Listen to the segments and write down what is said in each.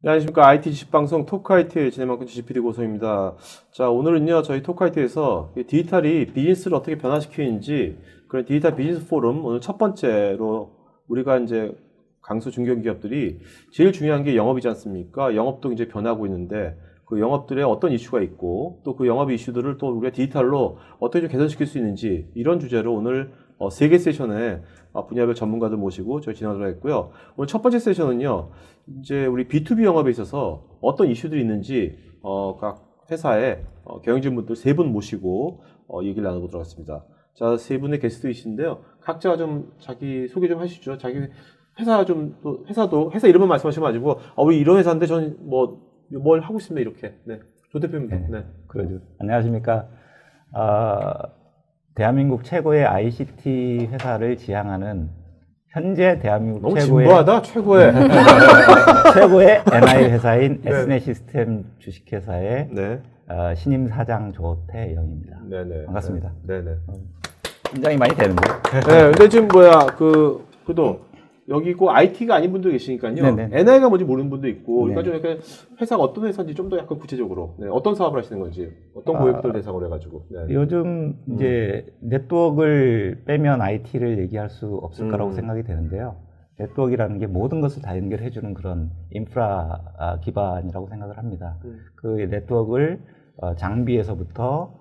네, 안녕하십니까. IT 지식방송 토크아이티의 진행만큼 GPD 고소입니다. 자, 오늘은요, 저희 토크아이티에서 디지털이 비즈니스를 어떻게 변화시키는지, 그런 디지털 비즈니스 포럼, 오늘 첫 번째로 우리가 이제 강수 중견기업들이 제일 중요한 게 영업이지 않습니까? 영업도 이제 변하고 있는데, 그 영업들에 어떤 이슈가 있고, 또 그 영업 이슈들을 또 우리가 디지털로 어떻게 좀 개선시킬 수 있는지, 이런 주제로 오늘 3개 세션에 분야별 전문가들 모시고 저희 진행하도록 했고요. 오늘 첫 번째 세션은요, 이제 우리 B2B 영업에 있어서 어떤 이슈들이 있는지 각 회사의 경영진분들 3분 모시고 얘기를 나눠보도록 하겠습니다. 자, 3분의 게스트이신데요. 각자 좀 자기 소개 좀 하시죠. 자기 회사 좀, 또 회사 이름만 말씀하시면 마시고, 우리 이런 회사인데 저는 뭘 하고 있습니다. 이렇게. 네. 조 대표입니다. 네. 그러죠. 안녕하십니까. 대한민국 최고의 ICT 회사를 지향하는 현재 대한민국 너무 최고의 진부하다, 최고의. 최고의 NI 회사인 네. SNA 시스템 주식회사의 네. 신임 사장 조태영입니다. 네네. 반갑습니다. 네네. 긴장이 많이 되는데요. 네, 근데 지금 그도 여기 있고 IT가 아닌 분도 계시니까요. 네네. NI가 뭔지 모르는 분도 있고, 네. 그러니까 좀 약간 회사가 어떤 회사인지 좀 더 약간 구체적으로, 네, 어떤 사업을 하시는 건지, 어떤 고객들 대상으로 해가지고. 네. 요즘 이제 네트워크를 빼면 IT를 얘기할 수 없을 거라고 생각이 되는데요. 네트워크라는 게 모든 것을 다 연결해주는 그런 인프라 기반이라고 생각을 합니다. 그 네트워크를 장비에서부터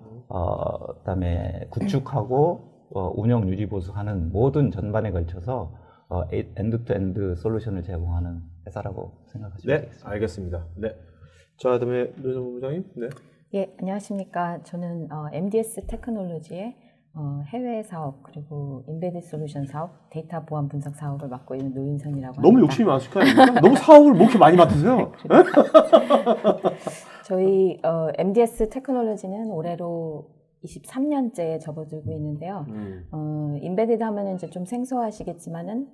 그다음에 구축하고 운영 유지 보수하는 모든 전반에 걸쳐서 엔드-투-엔드 솔루션을 제공하는 회사라고 생각하시면 네, 되겠습니다. 알겠습니다. 네. 자, 그다음에 노정 부장님. 네. 예, 안녕하십니까. 저는 MDS 테크놀로지의 해외 사업 그리고 인베디드 솔루션 사업, 데이터 보안 분석 사업을 맡고 있는 노윤선이라고 합니다. 너무 욕심이 많으실 거 아닙니까? 너무 사업을 뭐 이렇게 많이 맡으세요? 저희 MDS 테크놀로지는 올해로 23년째 접어들고 있는데요. 인베디드 하면은 이제 좀 생소하시겠지만은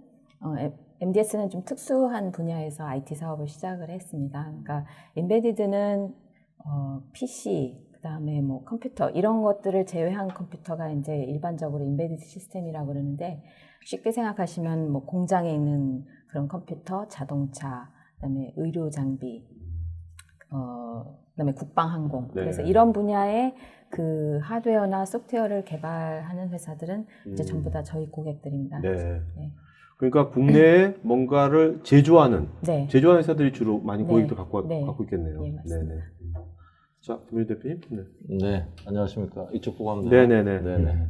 MDS는 좀 특수한 분야에서 IT 사업을 시작을 했습니다. 그러니까 인베디드는 PC, 그다음에 뭐 컴퓨터 이런 것들을 제외한 컴퓨터가 이제 일반적으로 인베디드 시스템이라고 그러는데 쉽게 생각하시면 뭐 공장에 있는 그런 컴퓨터, 자동차, 그다음에 의료 장비, 그다음에 국방항공. 네. 그래서 이런 분야의 그 하드웨어나 소프트웨어를 개발하는 회사들은 이제 전부 다 저희 고객들입니다. 네. 네. 그러니까 국내에 뭔가를 제조하는 네. 회사들이 주로 많이 네. 고객들 네. 갖고 있겠네요. 예, 맞습니다. 네네. 자, 김윤 대표님. 네. 네, 안녕하십니까. 이쪽 보고 하면 네네네. 네네.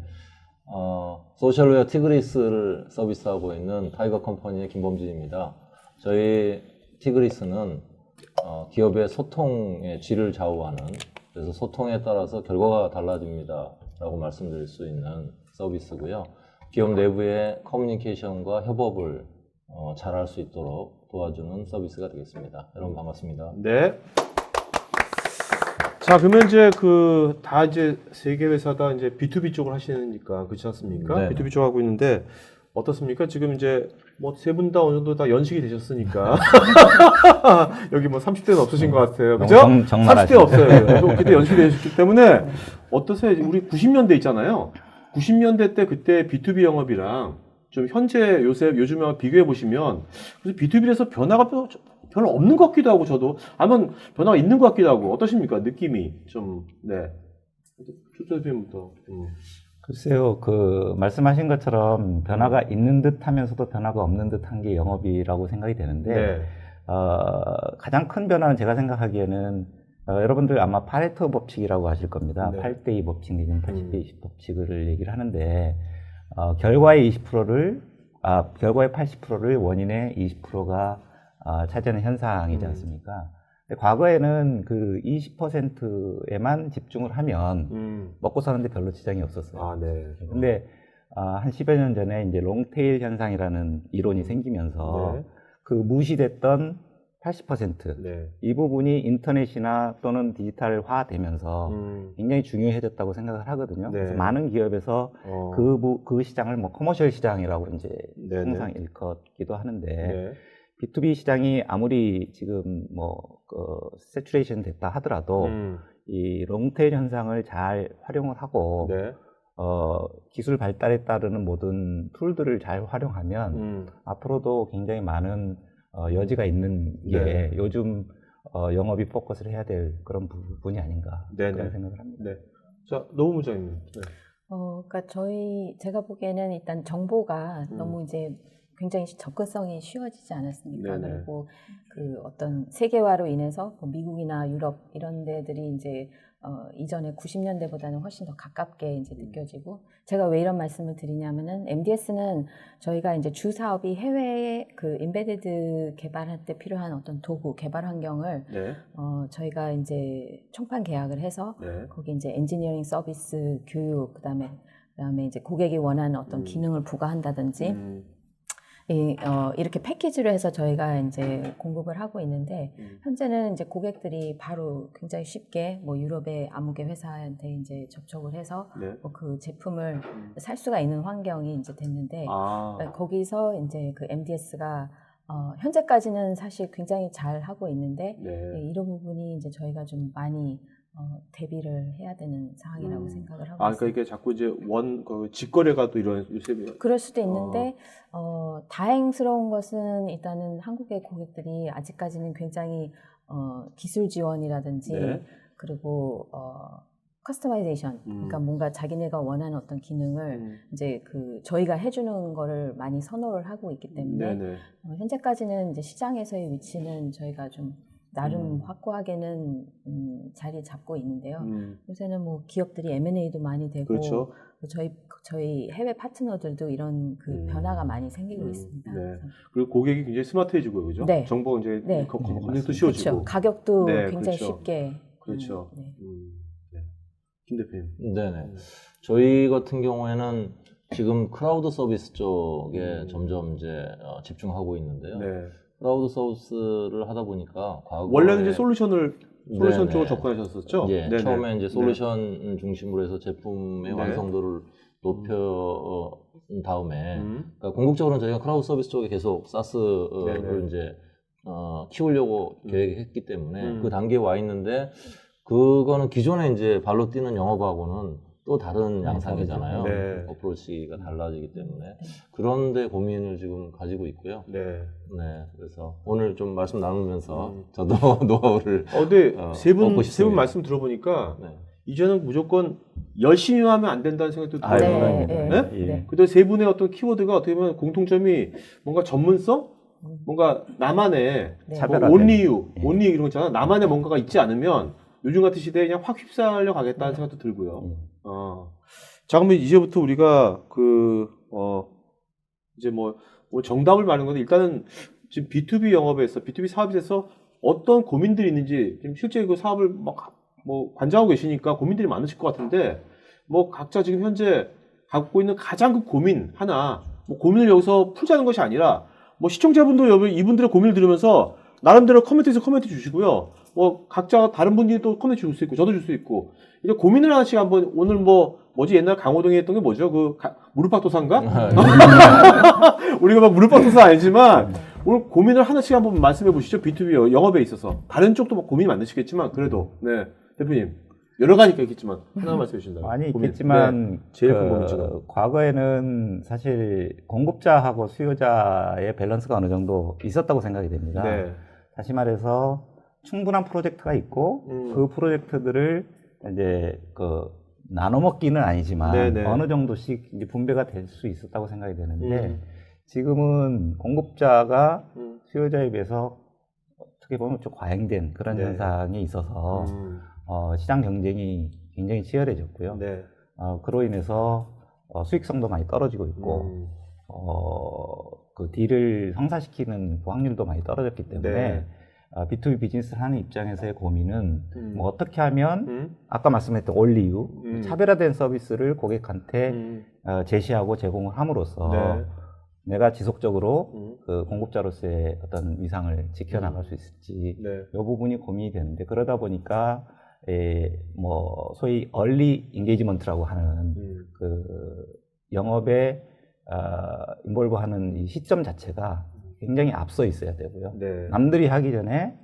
소셜웨어 티그리스를 서비스하고 있는 타이거 컴퍼니의 김범진입니다. 저희 티그리스는 기업의 소통의 질을 좌우하는, 그래서 소통에 따라서 결과가 달라집니다 라고 말씀드릴 수 있는 서비스고요. 기업 내부의 커뮤니케이션과 협업을 잘할 수 있도록 도와주는 서비스가 되겠습니다. 여러분 반갑습니다. 네. 자, 그러면 이제 다 이제 세계 회사 다 이제 B2B 쪽을 하시니까 그렇지 않습니까? 네. B2B 쪽 하고 있는데 어떻습니까? 지금 이제 뭐 세 분 다 어느 정도 다 연식이 되셨으니까 여기 뭐 30대는 없으신 것 같아요. 그죠? 30대 없어요. 그때 연식이 되셨기 때문에 어떠세요? 우리 90년대 있잖아요. 90년대 때 그때 B2B 영업이랑 좀 현재 요즘에 비교해 보시면 그래서 B2B에서 변화가 별로 없는 것 같기도 하고 저도 아니면 변화가 있는 것 같기도 하고 어떠십니까? 느낌이 좀 네. 초대표님부터. 글쎄요, 말씀하신 것처럼 변화가 있는 듯 하면서도 변화가 없는 듯 한 게 영업이라고 생각이 되는데, 네. 가장 큰 변화는 제가 생각하기에는, 여러분들 아마 파레토 법칙이라고 하실 겁니다. 네. 8대2 법칙 내지는 80대 20 법칙을 얘기를 하는데, 결과의 80%를 원인의 20%가 차지하는 현상이지 않습니까? 근데 과거에는 그 20%에만 집중을 하면 먹고 사는데 별로 지장이 없었어요. 아, 네. 근데 한 10여 년 전에 이제 롱테일 현상이라는 이론이 생기면서 네. 그 무시됐던 80%, 네. 이 부분이 인터넷이나 또는 디지털화 되면서 굉장히 중요해졌다고 생각을 하거든요. 네. 그래서 많은 기업에서 그 시장을 뭐 커머셜 시장이라고 이제 네네. 항상 일컫기도 하는데, 네. B2B 시장이 아무리 지금 세츄레이션 됐다 하더라도 이 롱테일 현상을 잘 활용을 하고 네. 기술 발달에 따르는 모든 툴들을 잘 활용하면 앞으로도 굉장히 많은 여지가 있는 게 네. 요즘 영업이 포커스를 해야 될 그런 부분이 아닌가 네네. 그런 생각을 합니다. 네. 자, 노무 부장님. 네. 그러니까 제가 보기에는 일단 정보가 너무 이제 굉장히 접근성이 쉬워지지 않았습니까? 네네. 그리고 그 어떤 세계화로 인해서 뭐 미국이나 유럽 이런 데들이 이제 이전에 90년대보다는 훨씬 더 가깝게 이제 느껴지고, 제가 왜 이런 말씀을 드리냐면은 MDS는 저희가 이제 주 사업이 해외에 그 인베디드 개발할 때 필요한 어떤 도구 개발 환경을 네. 저희가 이제 총판 계약을 해서 네. 거기 이제 엔지니어링 서비스 교육 그다음에 이제 고객이 원하는 어떤 기능을 부과한다든지 이렇게 패키지로 해서 저희가 이제 공급을 하고 있는데, 현재는 이제 고객들이 바로 굉장히 쉽게 뭐 유럽의 아무개 회사한테 이제 접촉을 해서 네. 뭐 그 제품을 살 수가 있는 환경이 이제 됐는데, 아. 거기서 이제 그 MDS가 현재까지는 사실 굉장히 잘 하고 있는데, 네. 이런 부분이 이제 저희가 좀 많이 대비를 해야 되는 상황이라고 생각을 하고 아, 있습니다. 그러니까 이게 자꾸 이제 직거래가 또 이런 요새 그럴 수도 있는데 다행스러운 것은 일단은 한국의 고객들이 아직까지는 굉장히 기술 지원이라든지 네. 그리고 커스터마이제이션, 그러니까 뭔가 자기네가 원하는 어떤 기능을 이제 그 저희가 해주는 거를 많이 선호를 하고 있기 때문에 네네. 현재까지는 이제 시장에서의 위치는 저희가 좀 나름 확고하게는 자리 잡고 있는데요. 요새는 뭐 기업들이 M&A도 많이 되고, 그렇죠. 저희 해외 파트너들도 이런 그 변화가 많이 생기고 있습니다. 네. 그래서 그리고 고객이 굉장히 스마트해지고요, 그죠? 네. 정보 이제 네. 검색도 쉬워지고. 그렇죠. 가격도 네, 굉장히 그렇죠. 쉽게. 그렇죠. 네. 네. 김 대표님. 네네. 저희 같은 경우에는 지금 클라우드 서비스 쪽에 점점 이제 집중하고 있는데요. 네. 클라우드 서비스를 하다 보니까 과거에 원래는 이제 솔루션 네네. 쪽으로 접근하셨었죠? 예, 네네. 처음에 이제 솔루션 중심으로 해서 제품의 네. 완성도를 높여 다음에 그러니까 궁극적으로는 저희가 클라우드 서비스 쪽에 계속 사스를 네네. 이제 키우려고 계획했기 때문에 그 단계에 와 있는데, 그거는 기존에 이제 발로 뛰는 영업하고는 또 다른 양상이잖아요. 네. 어프로치가 달라지기 때문에 그런데 고민을 지금 가지고 있고요. 네. 네, 그래서 오늘 좀 말씀 나누면서 저도 노하우를 근데 세 분 얻고 싶습니다. 말씀 들어보니까 네. 이제는 무조건 열심히 하면 안 된다는 생각도 들어요. 네, 네? 네, 네. 근데 세 분의 어떤 키워드가 어떻게 보면 공통점이 뭔가 전문성? 뭔가 나만의 네. 차별화된. only 이런 거 있잖아. 나만의 뭔가가 있지 않으면 요즘 같은 시대에 그냥 확 휩싸려 가겠다는 생각도 들고요. 자, 그러면 이제부터 우리가 이제 뭐 정답을 말하는 건데, 일단은 지금 B2B 영업에서, B2B 사업에 대해서 어떤 고민들이 있는지, 지금 실제 그 사업을 뭐 관장하고 계시니까 고민들이 많으실 것 같은데, 뭐 각자 지금 현재 갖고 있는 가장 큰 고민 하나, 뭐 고민을 여기서 풀자는 것이 아니라, 뭐 시청자분도 이분들의 고민을 들으면서 나름대로 코멘트에서 코멘트 주시고요. 뭐 각자 다른 분들이 또 코멘트 줄 수 있고, 저도 줄 수 있고, 이제 고민을 하나씩 한번, 오늘 뭐지 옛날 강호동에 했던 게 뭐죠? 무릎팍도사인가? 우리가 막 무릎팍도사 아니지만 오늘 고민을 하나씩 한번 말씀해 보시죠. B2B 영업에 있어서 다른 쪽도 뭐 고민이 많으시겠지만, 그래도 네 대표님 여러 가지가 있겠지만 하나 말씀해 주신다면. 많이 고민. 있겠지만 네, 제일 큰 고민 지금. 과거에는 사실 공급자하고 수요자의 밸런스가 어느 정도 있었다고 생각이 됩니다. 네. 다시 말해서 충분한 프로젝트가 있고 그 프로젝트들을 이제 나눠 먹기는 아니지만 네네. 어느 정도씩 이제 분배가 될 수 있었다고 생각이 되는데, 지금은 공급자가 수요자에 비해서 어떻게 보면 좀 과잉된 그런 네. 현상이 있어서 시장 경쟁이 굉장히 치열해졌고요. 네. 그로 인해서 수익성도 많이 떨어지고 있고 그 딜을 성사시키는 그 확률도 많이 떨어졌기 때문에 네. B2B 비즈니스를 하는 입장에서의 고민은 뭐 어떻게 하면 아까 말씀했던 올리유 차별화된 서비스를 고객한테 제시하고 제공을 함으로써 네. 내가 지속적으로 그 공급자로서의 어떤 위상을 지켜나갈 수 있을지 네. 이 부분이 고민이 되는데, 그러다 보니까 뭐 소위 얼리 인게이지먼트라고 하는 그 영업에 인볼브하는 이 시점 자체가 굉장히 앞서 있어야 되고요. 네. 남들이 하기 전에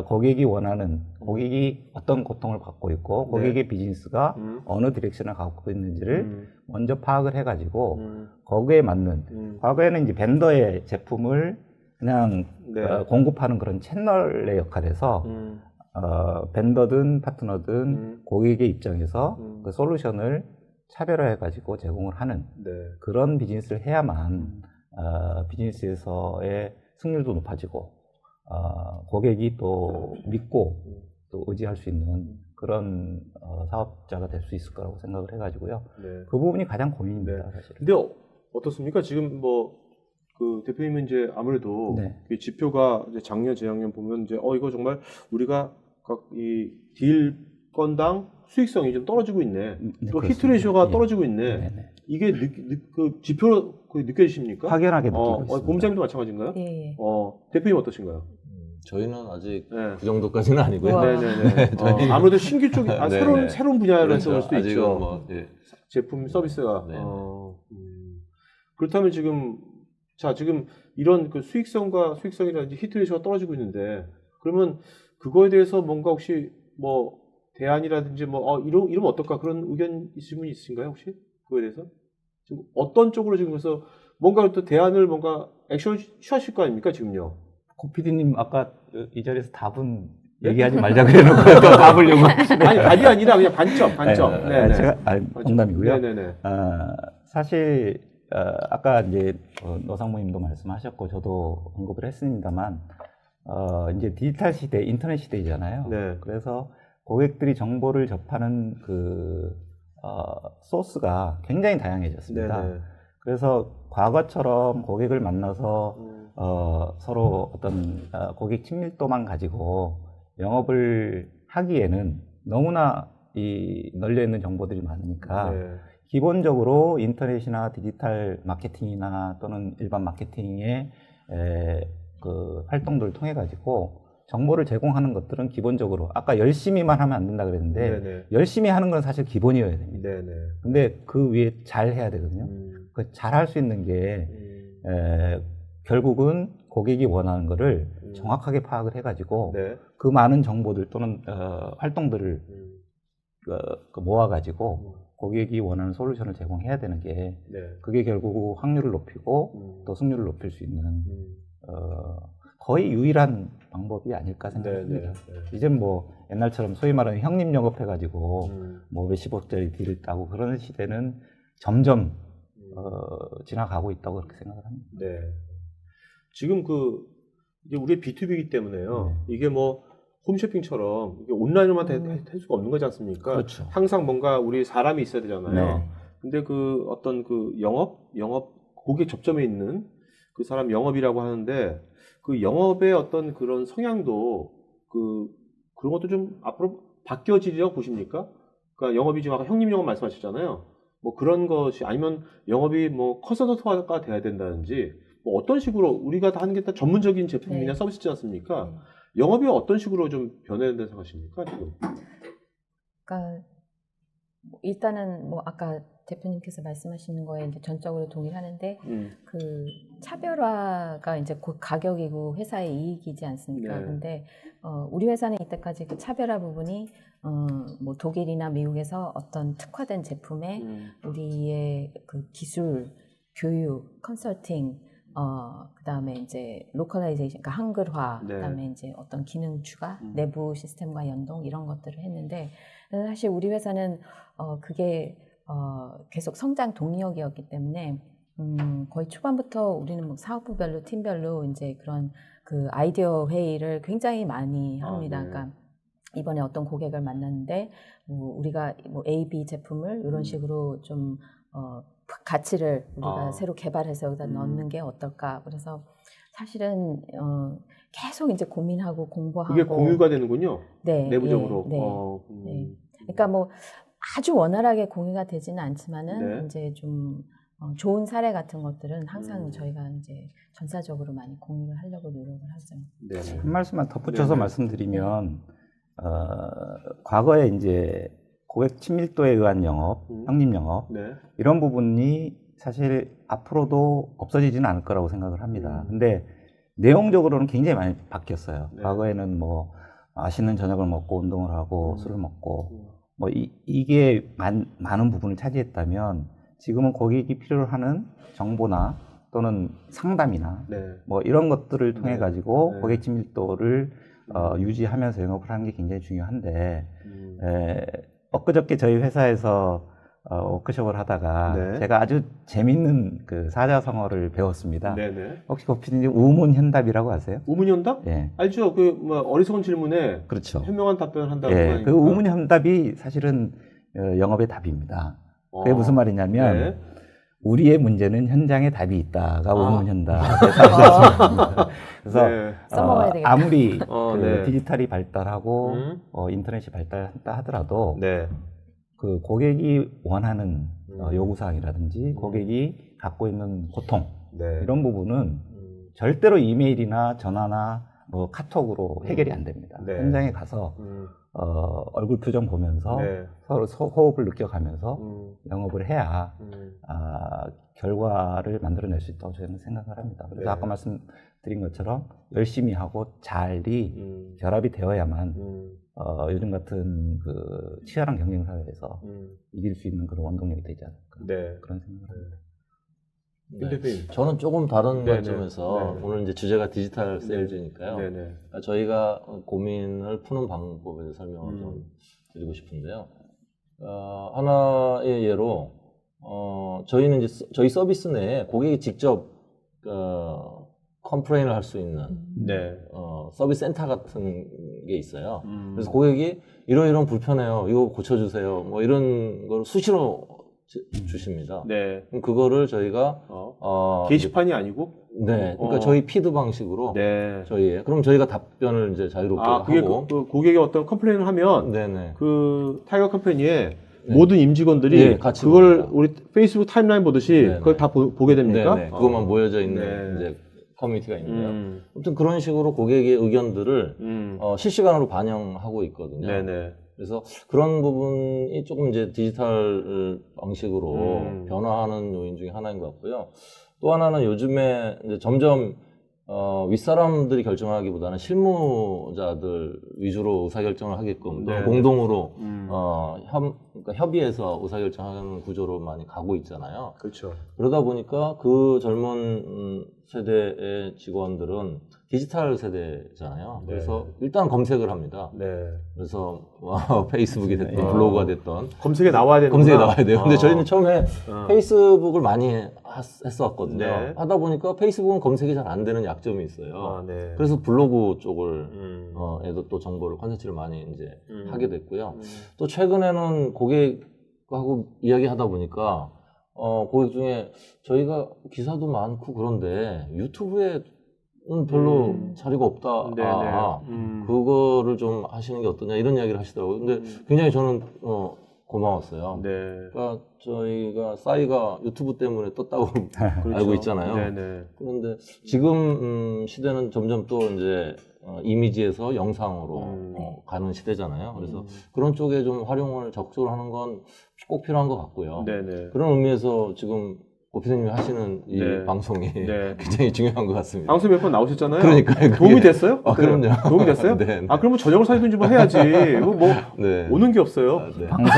고객이 원하는, 고객이 어떤 고통을 받고 있고 고객의 비즈니스가 어느 디렉션을 갖고 있는지를 먼저 파악을 해가지고 거기에 맞는, 과거에는 이제 벤더의 제품을 그냥 네. 공급하는 그런 채널의 역할에서 벤더든 파트너든 고객의 입장에서 그 솔루션을 차별화해가지고 제공을 하는 네. 그런 비즈니스를 해야만 비즈니스에서의 승률도 높아지고 고객이 또 믿고 또 의지할 수 있는 그런 사업자가 될 수 있을 거라고 생각을 해가지고요. 네. 그 부분이 가장 고민입니다, 사실. 근데 어떻습니까? 지금 뭐 그 대표님은 이제 아무래도 네. 이 지표가 이제 작년, 재작년 보면 이제 이거 정말 우리가 각 이 딜 건당 수익성이 좀 떨어지고 있네. 또 히트 레이쇼가 떨어지고 있네. 네네. 이게 그 지표로 느껴지십니까? 확연하게 느끼고 있습니다. 본부장님도 마찬가지인가요? 예. 대표님 어떠신가요? 저희는 아직 네. 그 정도까지는 아니고요. 우와. 네네네. 아무래도 신규 쪽이 네네. 새로운 분야를 그렇죠. 할 수도 아직은 있죠. 뭐, 예. 제품 서비스가. 네. 그렇다면 지금 이런 그 수익성이라든지 히트 레이쇼가 떨어지고 있는데 그러면 그거에 대해서 뭔가 혹시 뭐 대안이라든지 뭐 이러면 어떨까 그런 의견 있으신 분 있으신가요 혹시 그거에 대해서 지금 어떤 쪽으로 지금 그래서 뭔가 또 대안을 뭔가 액션을 취하실 거 아닙니까 지금요? 고피디님 아까 이 자리에서 답은 얘기하지 말자 그래놓고 또 답을 요구하시네. 아니 답이 아니라 그냥 반점. 네, 제가 농담이고요. 네네네. 사실 아까 이제 노상무님도 말씀하셨고 저도 언급을 했습니다만 이제 디지털 시대, 인터넷 시대이잖아요. 네. 그래서 고객들이 정보를 접하는 그 소스가 굉장히 다양해졌습니다. 네네. 그래서 과거처럼 고객을 만나서 서로 어떤 고객 친밀도만 가지고 영업을 하기에는 너무나 널려 있는 정보들이 많으니까 네. 기본적으로 인터넷이나 디지털 마케팅이나 또는 일반 마케팅의 그 활동들을 통해 가지고 정보를 제공하는 것들은 기본적으로 아까 열심히만 하면 안 된다 그랬는데 네네. 열심히 하는 건 사실 기본이어야 됩니다. 네네. 근데 그 위에 잘 해야 되거든요. 그 잘 할 수 있는 게 결국은 고객이 원하는 거를 정확하게 파악을 해가지고 네. 그 많은 정보들 또는 활동들을 모아가지고 고객이 원하는 솔루션을 제공해야 되는 게 네. 그게 결국 확률을 높이고 또 승률을 높일 수 있는 거의 유일한 방법이 아닐까 생각합니다. 이젠 뭐 옛날처럼 소위 말하는 형님 영업해가지고 뭐 몇십억짜리 딜을 따고 그런 시대는 점점 지나가고 있다고 그렇게 생각을 합니다. 네. 지금 이제 우리 B2B이기 때문에요. 이게 뭐 홈쇼핑처럼 이게 온라인으로만 할 수가 없는 거지 않습니까? 그렇죠. 항상 뭔가 우리 사람이 있어야 되잖아요. 네. 근데 어떤 영업 고객 접점에 있는 그 사람 영업이라고 하는데 그 영업의 어떤 그런 성향도 그런 것도 좀 앞으로 바뀌어지리라고 보십니까? 그러니까 영업이 지금 아까 형님 영업 말씀하셨잖아요. 뭐 그런 것이 아니면 영업이 뭐 컨설턴트가 돼야 된다든지 뭐 어떤 식으로 우리가 다 하는 게 다 전문적인 제품이나 네. 서비스지 않습니까? 영업이 어떤 식으로 좀 변해야 된다고 생각하십니까 지금? 그러니까 일단은 뭐 아까 대표님께서 말씀하시는 거에 이제 전적으로 동의하는데 그 차별화가 이제 곧 가격이고 회사의 이익이지 않습니까? 네. 근데 우리 회사는 이때까지 그 차별화 부분이 뭐 독일이나 미국에서 어떤 특화된 제품에 우리의 그 기술, 교육, 컨설팅, 그다음에 이제 로컬라이제이션, 그러니까 한글화, 네. 그다음에 이제 어떤 기능 추가, 내부 시스템과 연동 이런 것들을 했는데 사실 우리 회사는 그게 계속 성장 동력이었기 때문에 거의 초반부터 우리는 뭐 사업부별로 팀별로 이제 그런 그 아이디어 회의를 굉장히 많이 합니다. 네. 그러니까 이번에 어떤 고객을 만났는데 우리가 뭐 A, B 제품을 이런 식으로 좀 가치를 우리가 새로 개발해서 여기다 넣는 게 어떨까. 그래서 사실은 계속 이제 고민하고 공부하고 그게 공유가 되는군요. 네, 내부적으로. 예, 네. 그러니까 뭐 아주 원활하게 공유가 되지는 않지만은 네. 이제 좀 좋은 사례 같은 것들은 항상 저희가 이제 전사적으로 많이 공유를 하려고 노력을 하죠. 네. 한 말씀만 덧붙여서 네네. 말씀드리면 과거에 이제 고객 친밀도에 의한 영업, 형님 영업 네. 이런 부분이 사실 앞으로도 없어지지는 않을 거라고 생각을 합니다. 근데 내용적으로는 굉장히 많이 바뀌었어요. 네. 과거에는 뭐 맛있는 저녁을 먹고 운동을 하고 술을 먹고 뭐 이게 많은 부분을 차지했다면 지금은 고객이 필요로 하는 정보나 또는 상담이나 네. 뭐 이런 것들을 통해 네. 가지고 네. 고객 친밀도를 유지하면서 영업을 하는 게 굉장히 중요한데 엊그저께 저희 회사에서 워크숍을 하다가 네. 제가 아주 재밌는 그 사자성어를 배웠습니다. 네네. 혹시 고피디님 우문현답이라고 아세요? 우문현답? 예, 알죠. 그 뭐 어리석은 질문에 그렇죠. 현명한 답변을 한다는 거 예, 아닙니까? 그 우문현답이 사실은 영업의 답입니다. 그게 무슨 말이냐면 네. 우리의 문제는 현장에 답이 있다가 우문현답. 그래서 네. 써먹어야 되겠다. 아무리 네. 디지털이 발달하고 인터넷이 발달했다 하더라도 네. 그 고객이 원하는 요구사항이라든지 고객이 갖고 있는 고통 네. 이런 부분은 절대로 이메일이나 전화나 뭐 카톡으로 해결이 안 됩니다. 네. 현장에 가서 얼굴 표정 보면서 네. 서로 호흡을 느껴가면서 영업을 해야 결과를 만들어낼 수 있다고 저는 생각을 합니다. 그래서 네. 아까 말씀드린 것처럼 열심히 하고 잘 결합이 되어야만 요즘 같은 그 치열한 경쟁 사회에서 이길 수 있는 그런 원동력이 되지 않을까 네. 그런 생각을 합니다. 김 대표님. 저는 조금 다른 네네. 관점에서 네. 오늘 이제 주제가 디지털 세일즈니까요. 네네. 그러니까 저희가 고민을 푸는 방법에 대해서 설명을 좀 드리고 싶은데요. 하나의 예로 저희는 이제 저희 서비스 내에 고객이 직접 컴플레인을 할 수 있는 네. 서비스 센터 같은 게 있어요. 그래서 고객이 이런 불편해요. 이거 고쳐주세요. 뭐 이런 걸 수시로 주십니다. 네. 그럼 그거를 저희가 게시판이 아니고? 네, 그러니까 저희 피드 방식으로 네. 그럼 저희가 답변을 이제 자유롭게 그게 하고 그 고객이 어떤 컴플레인을 하면 네네. 그 타이거 컴퍼니의 모든 임직원들이 네, 같이 그걸 봅니다. 우리 페이스북 타임라인 보듯이 네네. 그걸 다 보게 됩니까? 네네. 그것만 모여져 있는 네. 이제 커뮤니티가 있는데요. 아무튼 그런 식으로 고객의 의견들을 실시간으로 반영하고 있거든요. 네네. 그래서 그런 부분이 조금 이제 디지털 방식으로 변화하는 요인 중에 하나인 것 같고요. 또 하나는 요즘에 이제 점점 윗사람들이 결정하기보다는 실무자들 위주로 의사결정을 하게끔 네. 공동으로 그러니까 협의해서 의사결정하는 구조로 많이 가고 있잖아요. 그렇죠. 그러다 보니까 그 젊은 세대의 직원들은 디지털 세대잖아요. 네. 그래서 일단 검색을 합니다. 네. 그래서 페이스북이 됐던 블로그가 됐던 검색에 나와야 되는 검색에 나와야 돼요. 근데 저희는 처음에 어. 페이스북을 많이 했었거든요. 네. 하다 보니까 페이스북은 검색이 잘 안 되는 약점이 있어요. 네. 그래서 블로그 쪽을 에도 또 정보를 컨텐츠를 많이 이제 하게 됐고요. 또 최근에는 고객하고 이야기하다 보니까 고객 중에 저희가 기사도 많고 그런데 유튜브에 별로 자리가 없다. 네네. 그거를 좀 하시는 게 어떠냐 이런 이야기를 하시더라고요. 근데 굉장히 저는 고마웠어요. 네. 그러니까 저희가 싸이가 유튜브 때문에 떴다고 그렇죠. 알고 있잖아요. 네네. 그런데 지금 시대는 점점 또 이제 이미지에서 영상으로 가는 시대잖아요. 그래서 그런 쪽에 좀 활용을 적극적으로 하는 건 꼭 필요한 것 같고요. 네네. 그런 의미에서 지금 고피디님이 하시는 이 네. 방송이 네. 굉장히 중요한 것 같습니다. 방송 몇 번 나오셨잖아요. 그러니까요, 그게. 도움이 됐어요? 그럼요. 도움이 됐어요? 네, 네. 그러면 저녁을 사든지 뭐 해야지. 이거 뭐 네. 오는 게 없어요. 네. 방송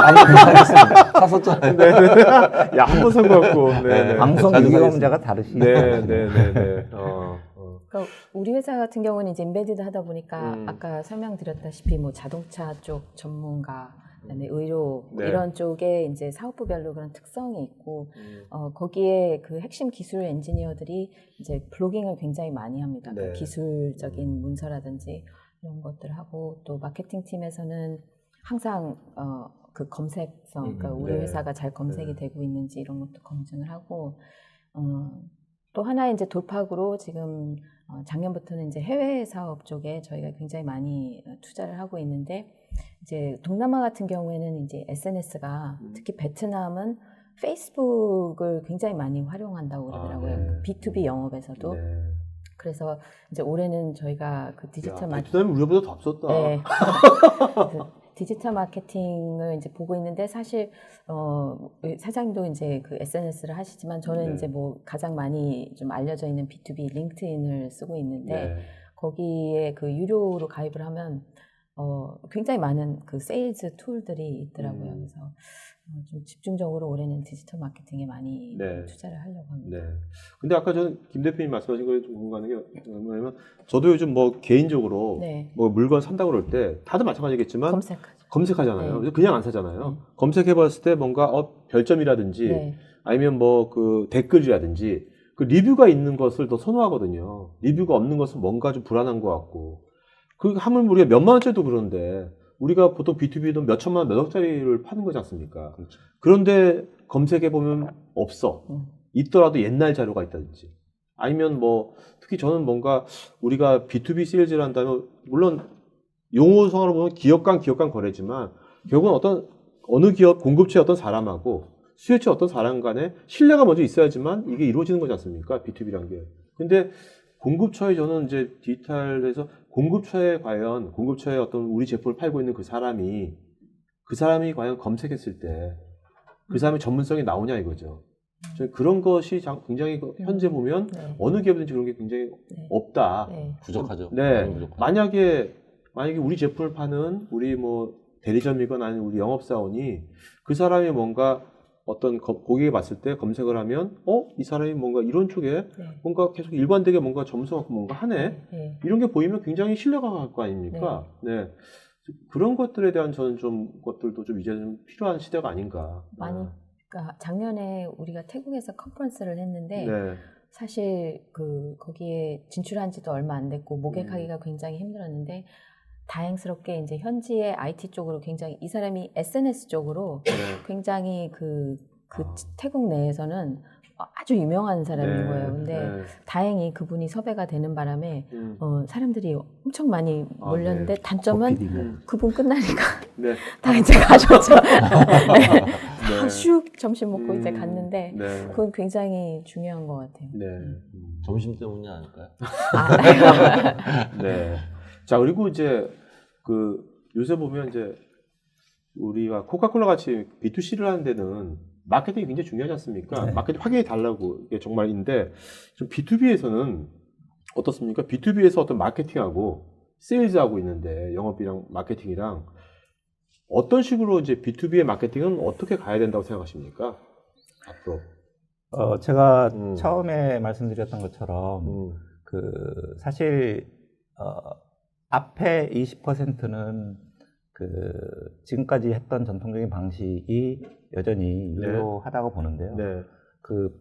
아무튼 사겠습니다. 샀었잖아요. 네네. 야, 한 번 산 것 같고. 네네. 방송 자주 유경험자가 다르시네요. 네네네네. 그러니까 우리 회사 같은 경우는 이제 인베디드 하다 보니까 아까 설명드렸다시피 뭐 자동차 쪽 전문가, 그다음에 의료 뭐 네. 이런 쪽에 이제 사업부별로 그런 특성이 있고 거기에 그 핵심 기술 엔지니어들이 이제 블로깅을 굉장히 많이 합니다. 네. 그러니까 기술적인 문서라든지 이런 것들 하고 또 마케팅 팀에서는 항상 그 검색성, 그러니까 우리 네. 회사가 잘 검색이 네. 되고 있는지 이런 것도 검증을 하고 또 하나의 이제 돌파구로 지금 작년부터는 이제 해외 사업 쪽에 저희가 굉장히 많이 투자를 하고 있는데 이제 동남아 같은 경우에는 이제 SNS가 특히 베트남은 페이스북을 굉장히 많이 활용한다고 그러더라고요. 네. B2B 영업에서도. 네. 그래서 이제 올해는 저희가 그 디지털 마케팅 베트남이 우리보다 더 앞섰다. 네. 그래서 디지털 마케팅을 이제 보고 있는데 사실 사장님도 이제 그 SNS를 하시지만 저는 네. 이제 뭐 가장 많이 좀 알려져 있는 B2B 링크드인을 쓰고 있는데 네. 거기에 그 유료로 가입을 하면 굉장히 많은 그 세일즈 툴들이 있더라고요. 그래서 좀 집중적으로 올해는 디지털 마케팅에 많이 네. 투자를 하려고 합니다. 네. 근데 아까 저는 김 대표님 말씀하신 거에 좀 공감하는 게 뭐냐면 저도 요즘 뭐 개인적으로 네. 뭐 물건 산다고 그럴 때 다들 마찬가지겠지만 검색하죠. 검색하잖아요. 네. 그래서 그냥 안 사잖아요. 네. 검색해봤을 때 뭔가 별점이라든지 네. 아니면 뭐 그 댓글이라든지 그 리뷰가 있는 것을 더 선호하거든요. 리뷰가 없는 것은 뭔가 좀 불안한 것 같고 그 하물며 우리가 몇만 원짜리도 그러는데 우리가 보통 B2B도 몇 천만 원, 몇 억짜리를 파는 거지 않습니까? 그렇죠. 그런데 검색해보면 없어. 음. 있더라도 옛날 자료가 있다든지. 아니면 뭐, 특히 저는 뭔가 우리가 B2B 세일즈를 한다면, 물론 용어상으로 보면 기업 간 거래지만, 결국은 어느 기업 공급처의 어떤 사람하고 수요처의 어떤 사람 간에 신뢰가 먼저 있어야지만 이게 이루어지는 거지 않습니까? B2B란 게. 근데 공급처에 저는 이제 디지털에서 공급처에 어떤 우리 제품을 팔고 있는 그 사람이 과연 검색했을 때 그 사람의 전문성이 나오냐 이거죠. 저는 그런 것이 굉장히 현재 보면 네. 어느 기업이든지 그런 게 굉장히 네. 없다. 네. 부족하죠. 네. 많이 부족하죠. 만약에 우리 제품을 파는 우리 뭐 대리점이건 아니면 우리 영업사원이 그 사람이 뭔가 어떤 고객이 봤을 때 검색을 하면 이 사람이 뭔가 이런 쪽에 네. 뭔가 계속 일관되게 뭔가 점수 갖고 뭔가 하네. 네. 이런 게 보이면 굉장히 신뢰가 갈 거 아닙니까? 네. 그런 것들에 대한 저는 좀 것들도 좀 이제 좀 필요한 시대가 아닌가. 많이 네. 그러니까 작년에 우리가 태국에서 컨퍼런스를 했는데 네. 사실 거기에 진출한 지도 얼마 안 됐고 모객하기가 굉장히 힘들었는데 다행스럽게 이제 현지의 IT 쪽으로 굉장히 이 사람이 SNS 쪽으로 네. 굉장히 태국 내에서는 아주 유명한 사람인 네. 거예요. 근데 네. 다행히 그분이 섭외가 되는 바람에 사람들이 엄청 많이 아, 몰렸는데 네. 단점은 음. 그분 끝나니까 네. 다 이제 가셨죠. 네. 네. 슉 점심 먹고 이제 갔는데 네. 그건 굉장히 중요한 것 같아요. 네. 점심 때문이 아닐까요? 네. 자, 그리고 이제 요새 보면 이제 우리가 코카콜라 같이 B2C를 하는 데는 마케팅이 굉장히 중요하지 않습니까? 네. 마케팅 확연히 달라고 이게 정말인데 좀 B2B에서는 어떻습니까? B2B에서 어떤 마케팅하고 세일즈하고 있는데 영업이랑 마케팅이랑 어떤 식으로 이제 B2B의 마케팅은 어떻게 가야 된다고 생각하십니까? 앞으로. 제가 처음에 말씀드렸던 것처럼 사실 앞에 20%는 지금까지 했던 전통적인 방식이 여전히 유효하다고 보는데요. 네.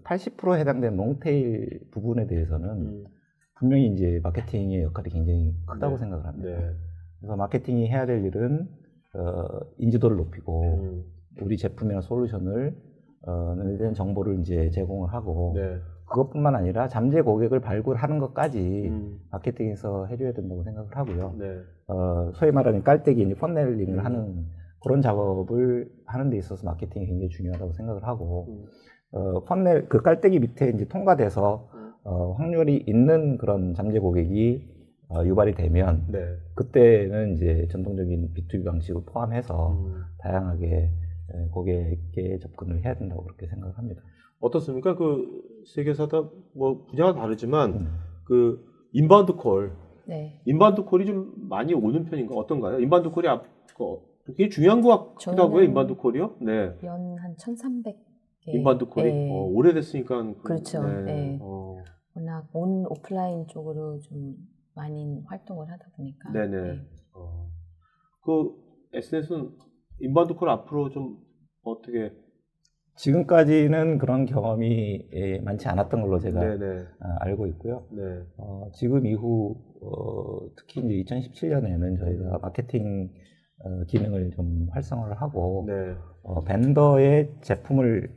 80%에 해당되는 롱테일 부분에 대해서는 분명히 이제 마케팅의 역할이 굉장히 크다고 네. 생각을 합니다. 네. 그래서 마케팅이 해야 될 일은 인지도를 높이고 우리 제품이나 솔루션을 대한 정보를 이제 제공을 하고 네. 그것뿐만 아니라 잠재 고객을 발굴하는 것까지 마케팅에서 해줘야 된다고 생각을 하고요. 네. 소위 말하는 깔때기, 이제 펀넬링을 하는 그런 작업을 하는 데 있어서 마케팅이 굉장히 중요하다고 생각을 하고, 깔때기 밑에 이제 통과돼서 확률이 있는 그런 잠재 고객이 유발이 되면 네. 그때는 이제 전통적인 B2B 방식을 포함해서 다양하게 고객에 접근을 해야 된다고 그렇게 생각을 합니다. 어떻습니까? 세계사다 뭐 분야가 다르지만 인바운드 콜, 네. 인바운드 콜이 좀 많이 오는 편인가 어떤가요? 인바운드 콜이 되게 중요한 것 같기도 하고요. 인바운드 콜이요? 네. 연 한 1,300개. 인바운드 콜이 네. 오래됐으니까 그렇죠. 네. 네. 워낙 온 오프라인 쪽으로 좀 많이 활동을 하다 보니까. 네네. 네. SNS는 인바운드 콜 앞으로 좀 어떻게? 지금까지는 그런 경험이 많지 않았던 걸로 제가 네네. 알고 있고요. 네. 지금 이후 특히 이제 2017년에는 저희가 마케팅 기능을 좀 활성화를 하고 네. 벤더의 제품을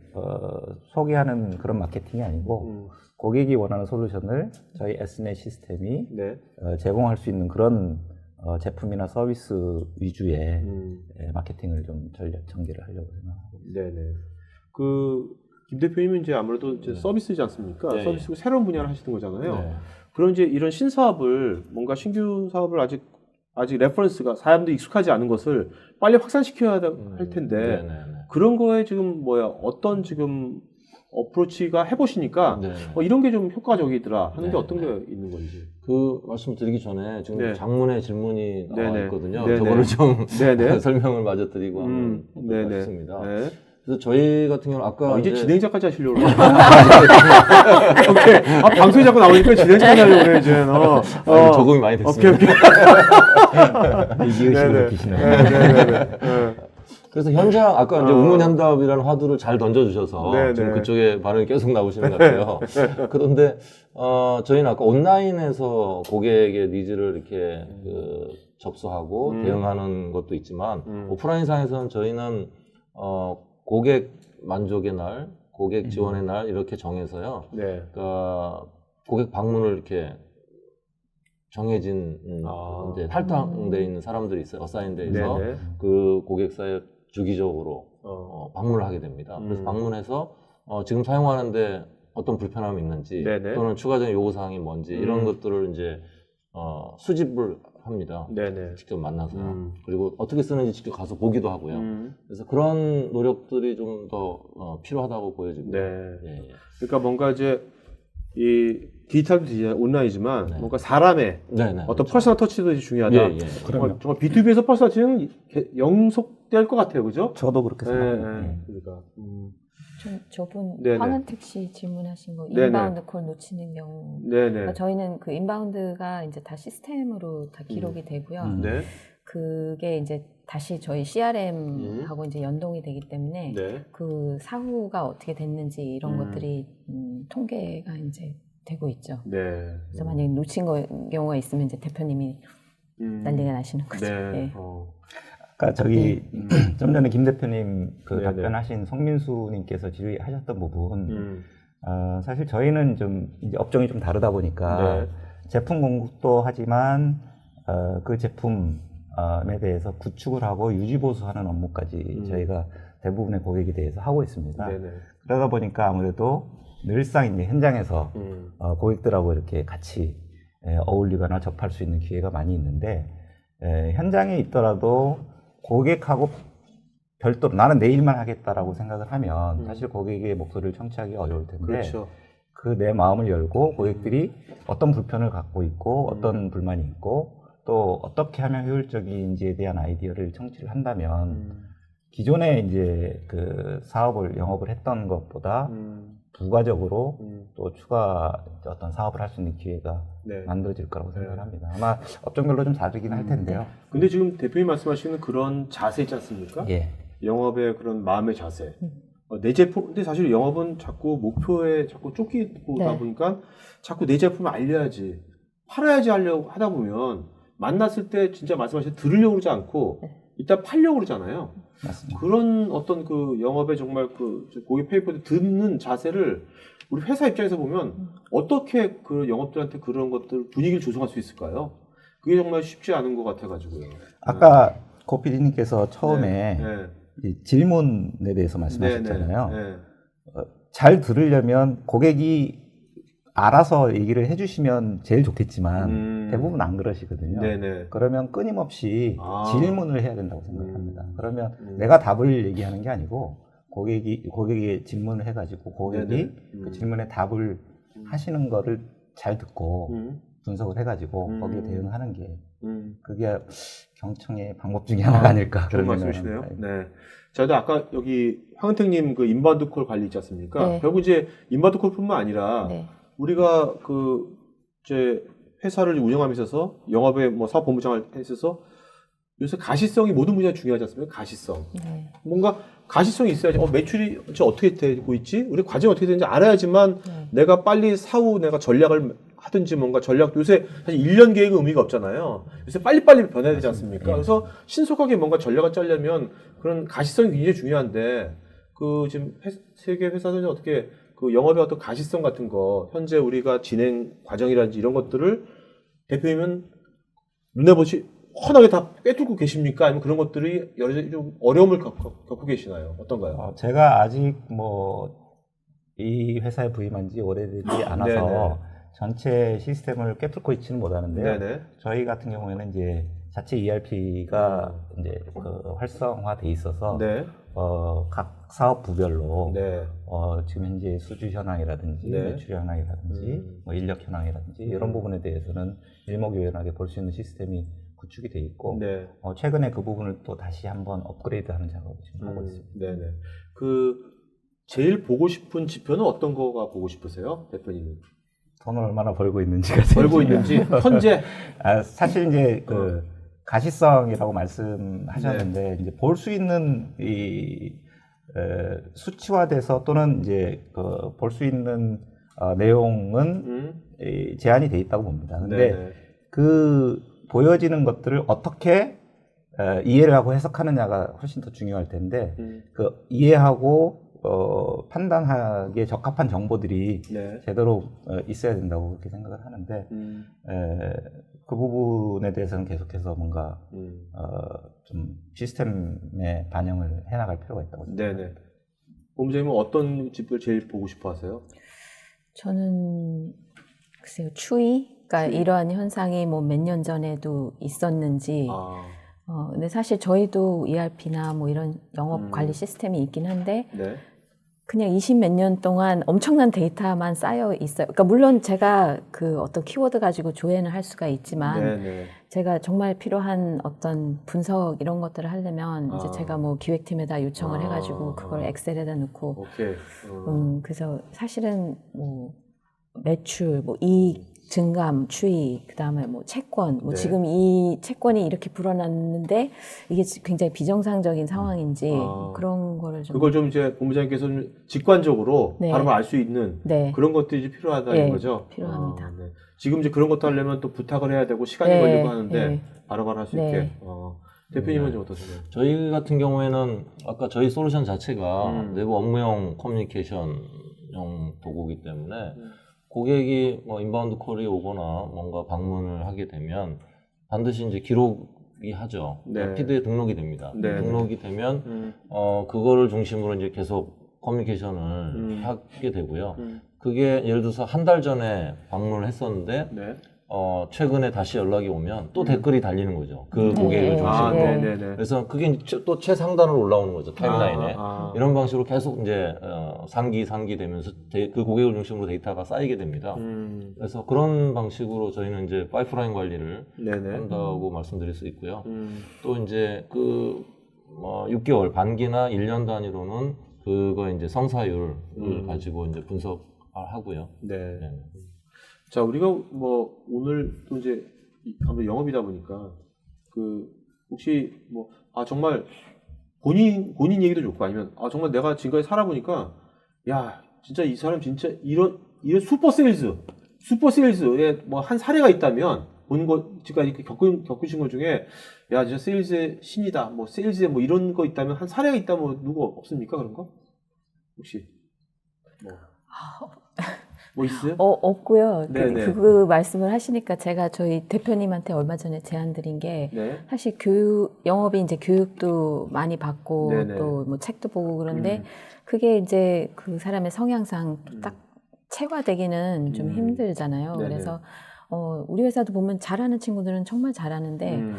소개하는 그런 마케팅이 아니고 고객이 원하는 솔루션을 저희 SNS 시스템이 네. 제공할 수 있는 그런 제품이나 서비스 위주의 마케팅을 좀 전개를 하려고 생각하고 있습니다. 네네. 김 대표님은 이제 아무래도 이제 서비스지 않습니까? 네, 서비스고 새로운 분야를 하시는 거잖아요. 네. 그럼 이제 이런 신사업을 뭔가 신규 사업을 아직 레퍼런스가 사람들이 익숙하지 않은 것을 빨리 확산시켜야 할 텐데 네네네. 그런 거에 지금 어떤 지금 어프로치가 해보시니까 네. 이런 게 좀 효과적이더라 하는 게 네. 어떤 게 있는 건지. 말씀드리기 전에 지금 네. 장문의 질문이 나와 네네. 있거든요. 네네. 저거를 좀 네네. 설명을 마저 드리고 하면 네네. 어떨까 싶습니다. 네. 그래서 저희 같은 경우는 아까 이제 진행자까지 하시려고 그래요. 오케이. 아, 방송에 자꾸 나오니까 진행자까지 하려고 그래, 이제. 적응이 많이 됐습니다. 오케이. 이기의식으로 드시네요. 네네네. 그래서 현장 아까 이제 우문현답이라는 화두를 잘 던져주셔서 네네. 지금 그쪽에 발언이 계속 나오시는 것 같아요. 그런데 저희는 아까 온라인에서 고객의 니즈를 이렇게 접수하고 대응하는 것도 있지만 오프라인상에서는 저희는 고객 만족의 날, 고객 지원의 날 이렇게 정해서요. 네. 그러니까 고객 방문을 이렇게 정해진 이제 할당돼 있는 사람들이 있어요. 어사인돼 있어 네네. 그 고객사에 주기적으로 방문을 하게 됩니다. 그래서 방문해서 지금 사용하는데 어떤 불편함이 있는지 네네. 또는 추가적인 요구사항이 뭔지 이런 것들을 이제 수집을 합니다. 네네. 직접 만나서요. 그리고 어떻게 쓰는지 직접 가서 보기도 하고요. 음. 그래서 그런 노력들이 좀 더 필요하다고 보여지고요. 네. 예. 그러니까 뭔가 이제 이 디지털 온라인이지만 네. 뭔가 사람의 네네. 어떤 퍼스널 터치도 중요하다. 예, 예. 정말 B2B에서 퍼스널 터치는 영속될 것 같아요, 그죠? 저도 그렇게 생각합니다. 네. 그러니까. 저분 네네. 황은택 씨 질문하신 거 네네. 인바운드 콜 놓치는 경우. 네네. 그러니까 저희는 그 인바운드가 이제 다 시스템으로 다 기록이 되고요. 네. 그게 이제 다시 저희 CRM하고 이제 연동이 되기 때문에 네. 그 사후가 어떻게 됐는지 이런 것들이 통계가 이제 되고 있죠. 네. 그래서 만약에 놓친 경우가 있으면 이제 대표님이 난리가 나시는 거죠. 네. 예. 아까 저기 좀 전에 김 대표님 그 네네. 답변하신 송민수님께서 질의하셨던 부분, 사실 저희는 좀 이제 업종이 좀 다르다 보니까 네. 제품 공급도 하지만 그 제품에 대해서 구축을 하고 유지 보수하는 업무까지 저희가 대부분의 고객에 대해서 하고 있습니다. 네네. 그러다 보니까 아무래도 늘상 이제 현장에서 고객들하고 이렇게 같이 어울리거나 접할 수 있는 기회가 많이 있는데 현장에 있더라도 고객하고 별도로 나는 내일만 하겠다라고 생각을 하면 사실 고객의 목소리를 청취하기 어려울 텐데 그렇죠. 그 내 마음을 열고 고객들이 어떤 불편을 갖고 있고 어떤 불만이 있고 또 어떻게 하면 효율적인지에 대한 아이디어를 청취를 한다면 기존에 이제 그 사업을 영업을 했던 것보다 부가적으로 또 추가 어떤 사업을 할 수 있는 기회가 네. 만들어질 거라고 생각을 합니다. 아마 업종별로 좀 다르긴 할 텐데요. 근데 지금 대표님 말씀하시는 그런 자세 있지 않습니까? 예. 영업의 그런 마음의 자세. 내 제품, 근데 사실 영업은 자꾸 목표에 자꾸 쫓기다 네. 보니까 자꾸 내 제품을 알려야지, 팔아야지 하려고 하다 보면 만났을 때 진짜 말씀하신 들으려고 그러지 않고 일단 팔려고 그러잖아요. 맞습니다. 그런 어떤 그 영업의 정말 그 고객 페이퍼들 듣는 자세를 우리 회사 입장에서 보면 어떻게 그 영업들한테 그런 것들 분위기를 조성할 수 있을까요? 그게 정말 쉽지 않은 것 같아가지고요. 아까 고 PD님께서 처음에 네. 이 질문에 대해서 말씀하셨잖아요. 네. 잘 들으려면 고객이 알아서 얘기를 해주시면 제일 좋겠지만 대부분 안 그러시거든요. 네네. 그러면 끊임없이 질문을 해야 된다고 생각합니다. 그러면 내가 답을 얘기하는 게 아니고 고객이 질문을 해가지고 고객이 그 질문에 답을 하시는 거를 잘 듣고 분석을 해가지고 거기에 대응하는 게 그게 경청의 방법 중에 하나가 아닐까. 좋은 그런 말씀이시네요. 생각을 합니다. 네. 자, 근데 아까 여기 황은택님 그 인바운드 콜 관리 있지 않습니까? 네. 결국 이제 인바운드 콜뿐만 아니라 네. 우리가 그 이제 회사를 운영함에 있어서 영업에 뭐 사업 본부장을 했어서 요새 가시성이 모든 분야에 중요하지 않습니까? 가시성. 네. 뭔가 가시성이 있어야지. 매출이 어떻게 되고 있지? 우리 과정이 어떻게 되는지 알아야지만 내가 빨리 사후 내가 전략을 하든지 뭔가 전략도 요새 사실 1년 계획은 의미가 없잖아요. 요새 빨리빨리 변해야 되지 않습니까? 그래서 신속하게 뭔가 전략을 짜려면 그런 가시성이 굉장히 중요한데 그 지금 세계 회사들은 어떻게 그 영업의 어떤 가시성 같은 거 현재 우리가 진행 과정이라든지 이런 것들을 대표님은 눈에 보시 훤하게 다 꿰뚫고 계십니까? 아니면 그런 것들이 여러 가지 좀 어려움을 겪고 계시나요? 어떤가요? 제가 아직 뭐 이 회사에 부임한 지 오래되지 않아서 네네. 전체 시스템을 꿰뚫고 있지는 못하는데요. 네네. 저희 같은 경우에는 이제 자체 ERP가 이제 그 활성화돼 있어서 네. 각 사업 부별로 네. 지금 현재 수주 현황이라든지 네. 매출 현황이라든지 뭐 인력 현황이라든지 이런 부분에 대해서는 일목요연하게 볼 수 있는 시스템이 구축이 돼 있고 네. 최근에 그 부분을 또 다시 한번 업그레이드하는 작업을 지금 하고 있습니다. 네네. 제일 보고 싶은 지표는 어떤 거가 보고 싶으세요, 대표님은? 돈을 얼마나 벌고 있는지가 벌고 있는지 현재. 사실 이제 그 가시성이라고 말씀하셨는데 이제 볼 수 있는 수치화돼서 또는 이제 볼 수 있는 내용은 제한이 돼 있다고 봅니다. 근데 네네. 그 보여지는 것들을 어떻게 이해를 하고 해석하느냐가 훨씬 더 중요할 텐데 그 이해하고 판단하기에 적합한 정보들이 네. 제대로 있어야 된다고 그렇게 생각을 하는데 그 부분에 대해서는 계속해서 뭔가 좀 시스템에 반영을 해나갈 필요가 있다고 생각합니다. 네네. 본부장님은 어떤 지표를 제일 보고 싶어 하세요? 저는 글쎄요, 추이? 그러니까 이러한 현상이 뭐 몇 년 전에도 있었는지. 근데 사실 저희도 ERP나 뭐 이런 영업 관리 시스템이 있긴 한데 네. 그냥 20 몇 년 동안 엄청난 데이터만 쌓여 있어요. 그러니까 물론 제가 그 어떤 키워드 가지고 조회는 할 수가 있지만 네네. 제가 정말 필요한 어떤 분석 이런 것들을 하려면 이제 제가 뭐 기획팀에다 요청을 해가지고 그걸 엑셀에다 넣고 오케이. 그래서 사실은 뭐 매출, 뭐 이익 증감, 추이, 그 다음에 뭐 채권, 뭐 네. 지금 이 채권이 이렇게 불어났는데 이게 굉장히 비정상적인 상황인지 그런 거를 좀. 그걸 좀 이제 본부장님께서 좀 직관적으로 네. 바로 알 수 있는 네. 그런 것들이 이제 필요하다는 네, 거죠? 필요합니다. 네. 지금 이제 그런 것도 하려면 또 부탁을 해야 되고 시간이 네, 걸리고 하는데 네. 바로바로 할 수 네. 있게. 대표님은 좀 어떠세요? 저희 같은 경우에는 아까 저희 솔루션 자체가 내부 업무용 커뮤니케이션용 도구이기 때문에 고객이 뭐 인바운드 콜이 오거나 뭔가 방문을 하게 되면 반드시 이제 기록이 하죠. 네. 피드에 등록이 됩니다. 네. 등록이 되면 그거를 중심으로 이제 계속 커뮤니케이션을 하게 되고요. 그게 예를 들어서 한 달 전에 방문을 했었는데 네. 최근에 다시 연락이 오면 또 댓글이 달리는 거죠. 그 고객을 중심으로. 네네네. 그래서 그게 또 최상단으로 올라오는 거죠. 타임라인에. 이런 방식으로 계속 이제 상기 되면서 그 고객을 중심으로 데이터가 쌓이게 됩니다. 그래서 그런 방식으로 저희는 이제 파이프라인 관리를 네네. 한다고 말씀드릴 수 있고요. 또 이제 6개월 반기나 1년 단위로는 그거 이제 성사율을 가지고 이제 분석하고요. 네. 네. 자, 우리가 뭐 오늘 또 이제 아무래도 영업이다 보니까 혹시 뭐 정말 본인 얘기도 좋고 아니면 정말 내가 지금까지 살아보니까 야 진짜 이 사람 진짜 이런 슈퍼 세일즈에 뭐 한 사례가 있다면 보는 거 지금까지 이렇게 겪으신 것 중에 야 진짜 세일즈의 신이다 뭐 세일즈에 뭐 이런 거 있다면 한 사례가 있다면 누구 없습니까 그런 거 혹시 뭐 있어요? 없고요. 네네. 그 말씀을 하시니까 제가 저희 대표님한테 얼마 전에 제안 드린 게 네. 사실 영업이 이제 교육도 많이 받고 네네. 또 뭐 책도 보고 그런데 그게 이제 그 사람의 성향상 딱 체화되기는 좀 힘들잖아요. 네네. 그래서 우리 회사도 보면 잘하는 친구들은 정말 잘하는데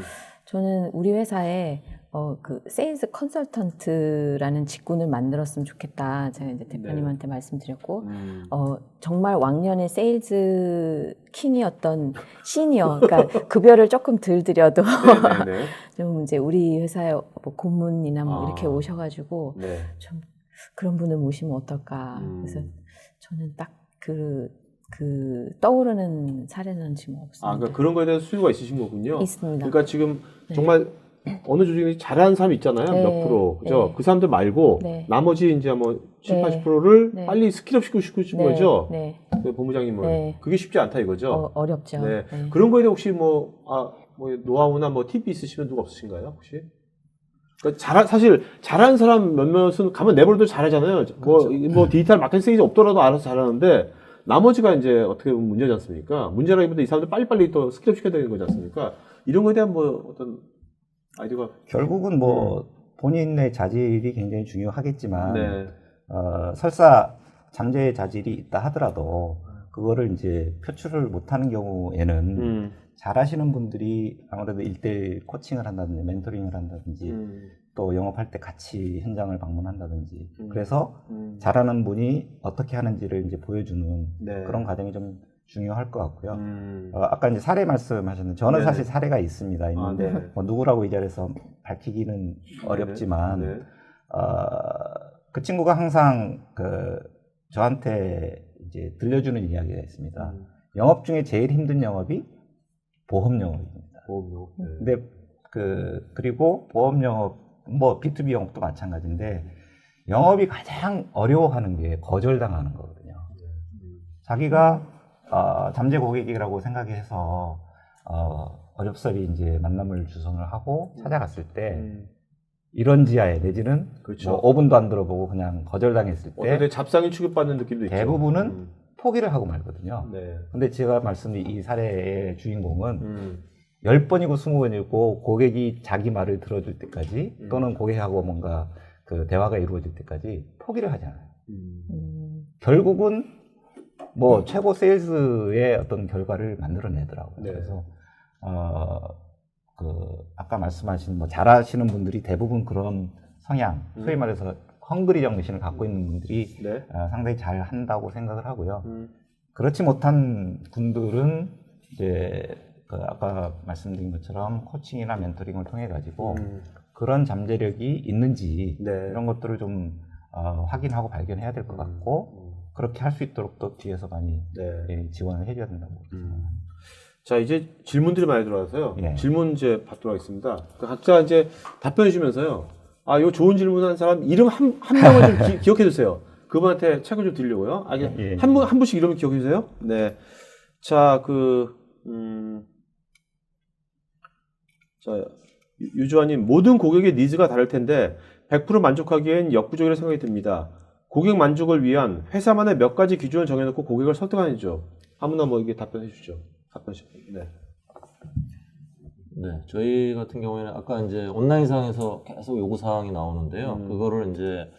저는 우리 회사에 그 세일즈 컨설턴트라는 직군을 만들었으면 좋겠다. 제가 이제 대표님한테 말씀드렸고, 정말 왕년에 세일즈 킹이었던 시니어, 그러니까 급여를 조금 덜 드려도 좀 이제 우리 회사에 뭐 고문이나 뭐 이렇게 오셔가지고 네. 좀 그런 분을 모시면 어떨까. 그래서 저는 딱 떠오르는 사례는 지금 없습니다. 그러니까 그런 거에 대해서 수요가 있으신 거군요. 있습니다. 그러니까 지금 정말 어느 조직이 잘하는 사람 있잖아요. 네. 몇 프로. 그죠? 네. 그 사람들 말고 네. 나머지 이제 뭐 7, 네. 80%를 네. 빨리 스킬업 시키고 싶은 네. 거죠. 네. 그 본부장님은. 네. 그게 쉽지 않다 이거죠. 어렵죠. 네. 네. 그런 거에 대해 혹시 뭐 노하우나 뭐 팁이 있으시면 누가 없으신가요? 혹시? 그러니까 사실 잘하는 사람 몇몇은 가면 내버려도 잘하잖아요. 뭐 디지털 마케팅 세이지 없더라도 알아서 잘하는데 나머지가 이제 어떻게 보면 문제지 않습니까? 문제라기보다 이 사람들 빨리빨리 또 스킬업 시켜야 되는 거지 않습니까? 이런 거에 대한 뭐 어떤 아이디어가 결국은 뭐 본인의 자질이 굉장히 중요하겠지만 네. 설사 잠재의 자질이 있다 하더라도 그거를 이제 표출을 못하는 경우에는 잘하시는 분들이 아무래도 1대1 코칭을 한다든지 멘토링을 한다든지 또 영업할 때 같이 현장을 방문한다든지 그래서 잘하는 분이 어떻게 하는지를 이제 보여주는 네. 그런 과정이 좀 중요할 것 같고요. 아까 이제 사례 말씀하셨는데 저는 네네. 사실 사례가 있습니다. 있는데 네. 뭐 누구라고 이 자리에서 밝히기는 어렵지만 네. 그 친구가 항상 저한테 이제 들려주는 이야기가 있습니다. 영업 중에 제일 힘든 영업이 보험 영업입니다. 보험료. 네. 근데 그리고 보험 영업 뭐 B2B 영업도 마찬가지인데 영업이 가장 어려워하는 게 거절당하는 거거든요. 자기가 잠재 고객이라고 생각해서 어렵사리 이제 만남을 주선을 하고 찾아갔을 때 이런 지하에 내지는 그렇죠. 뭐 5분도 안 들어보고 그냥 거절당했을 때 어떤 잡상인 취급받는 느낌도 있죠. 대부분은 포기를 하고 말거든요. 네. 근데 제가 말씀드린 이 사례의 주인공은 10번이고 20번이고 고객이 자기 말을 들어줄 때까지 또는 고객하고 뭔가 그 대화가 이루어질 때까지 포기를 하지 않아요. 결국은 뭐 최고 세일즈의 어떤 결과를 만들어내더라고요. 네. 그래서 아까 말씀하신 뭐 잘하시는 분들이 대부분 그런 성향, 소위 말해서 헝그리 정신을 갖고 있는 분들이 네. 상당히 잘 한다고 생각을 하고요. 그렇지 못한 분들은 이제 아까 말씀드린 것처럼 코칭이나 멘토링을 통해 가지고 그런 잠재력이 있는지 네. 이런 것들을 좀 확인하고 발견해야 될 것 같고 그렇게 할 수 있도록 또 뒤에서 많이 지원을 해줘야 된다고 생각합니다. 자, 이제 질문들이 많이 들어와서요. 예. 질문 이제 받도록 하겠습니다. 각자 이제 답변해 주면서요. 요 좋은 질문 한 사람 이름 한 명을 좀 기억해 주세요. 그분한테 책을 좀 드리려고요. 예. 한 분씩 이름 기억해 주세요. 네. 자, 자, 유주아님, 모든 고객의 니즈가 다를 텐데 100% 만족하기엔 역부족이라 생각이 듭니다. 고객 만족을 위한 회사만의 몇 가지 기준을 정해놓고 고객을 설득하는죠. 아무나 뭐 이게 답변해 주시죠. 답변식. 네. 네, 저희 같은 경우에는 아까 이제 온라인상에서 계속 요구사항이 나오는데요. 그거를 이제,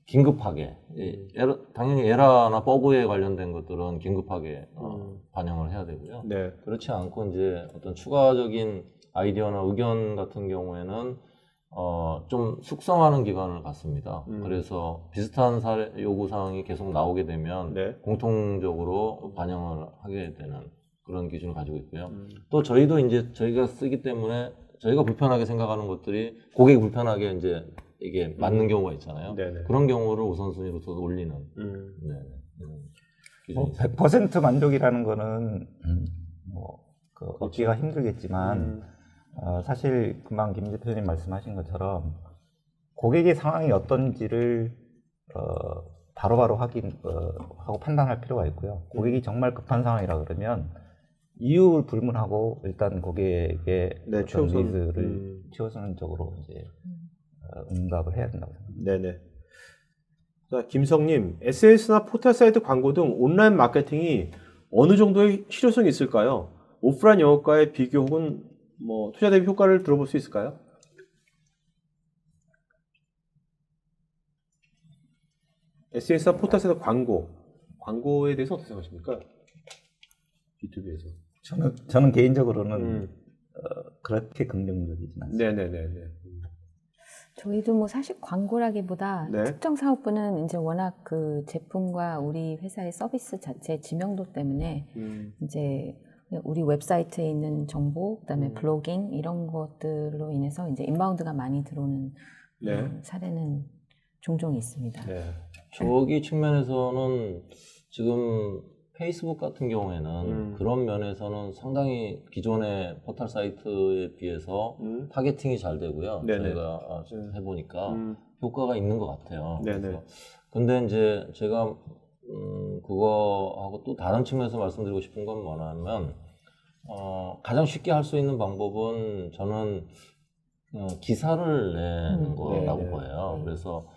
긴급하게, 당연히 에러나 버그에 관련된 것들은 긴급하게 반영을 해야 되고요. 네. 그렇지 않고 이제 어떤 추가적인 아이디어나 의견 같은 경우에는 좀 숙성하는 기간을 갖습니다. 그래서 비슷한 요구사항이 계속 나오게 되면 네. 공통적으로 반영을 하게 되는 그런 기준을 가지고 있고요. 또 저희도 이제 저희가 쓰기 때문에 저희가 불편하게 생각하는 것들이 고객이 불편하게 이제 이게 맞는 경우가 있잖아요. 네네. 그런 경우를 우선순위로 더 올리는. 뭐 100% 만족이라는 거는 얻기가 힘들겠지만 사실 금방 김 대표님 말씀하신 것처럼 고객의 상황이 어떤지를 바로바로 하고 판단할 필요가 있고요. 고객이 정말 급한 상황이라 그러면 이유를 불문하고 일단 고객의 네, 어떤 니즈를 최우선적으로 이제 응답을 해야 된다고 생각합니다. 네네. 자, 김성님, SNS나 포털 사이트 광고 등 온라인 마케팅이 어느 정도의 실효성이 있을까요? 오프라인 영업과의 비교 혹은 뭐 투자 대비 효과를 들어볼 수 있을까요? SNS나 포털 사이트 광고에 대해서 어떻게 생각하십니까? B2B에서. 저는 개인적으로는 그렇게 긍정적이진 않습니다. 네네네네. 저희도 뭐 사실 광고라기보다 네. 특정 사업부는 이제 워낙 그 제품과 우리 회사의 서비스 자체의 지명도 때문에 이제 우리 웹사이트에 있는 정보, 그다음에 블로깅 이런 것들로 인해서 이제 인바운드가 많이 들어오는 사례는 종종 있습니다. 네. 저기 측면에서는 지금 페이스북 같은 경우에는 그런 면에서는 상당히 기존의 포털 사이트에 비해서 타겟팅이 잘 되고요. 네네. 저희가 해보니까 효과가 있는 것 같아요. 네네. 그래서 근데 이제 제가 그거하고 또 다른 측면에서 말씀드리고 싶은 건 뭐냐면 가장 쉽게 할 수 있는 방법은 저는 기사를 내는 거라고 보여요. 그래서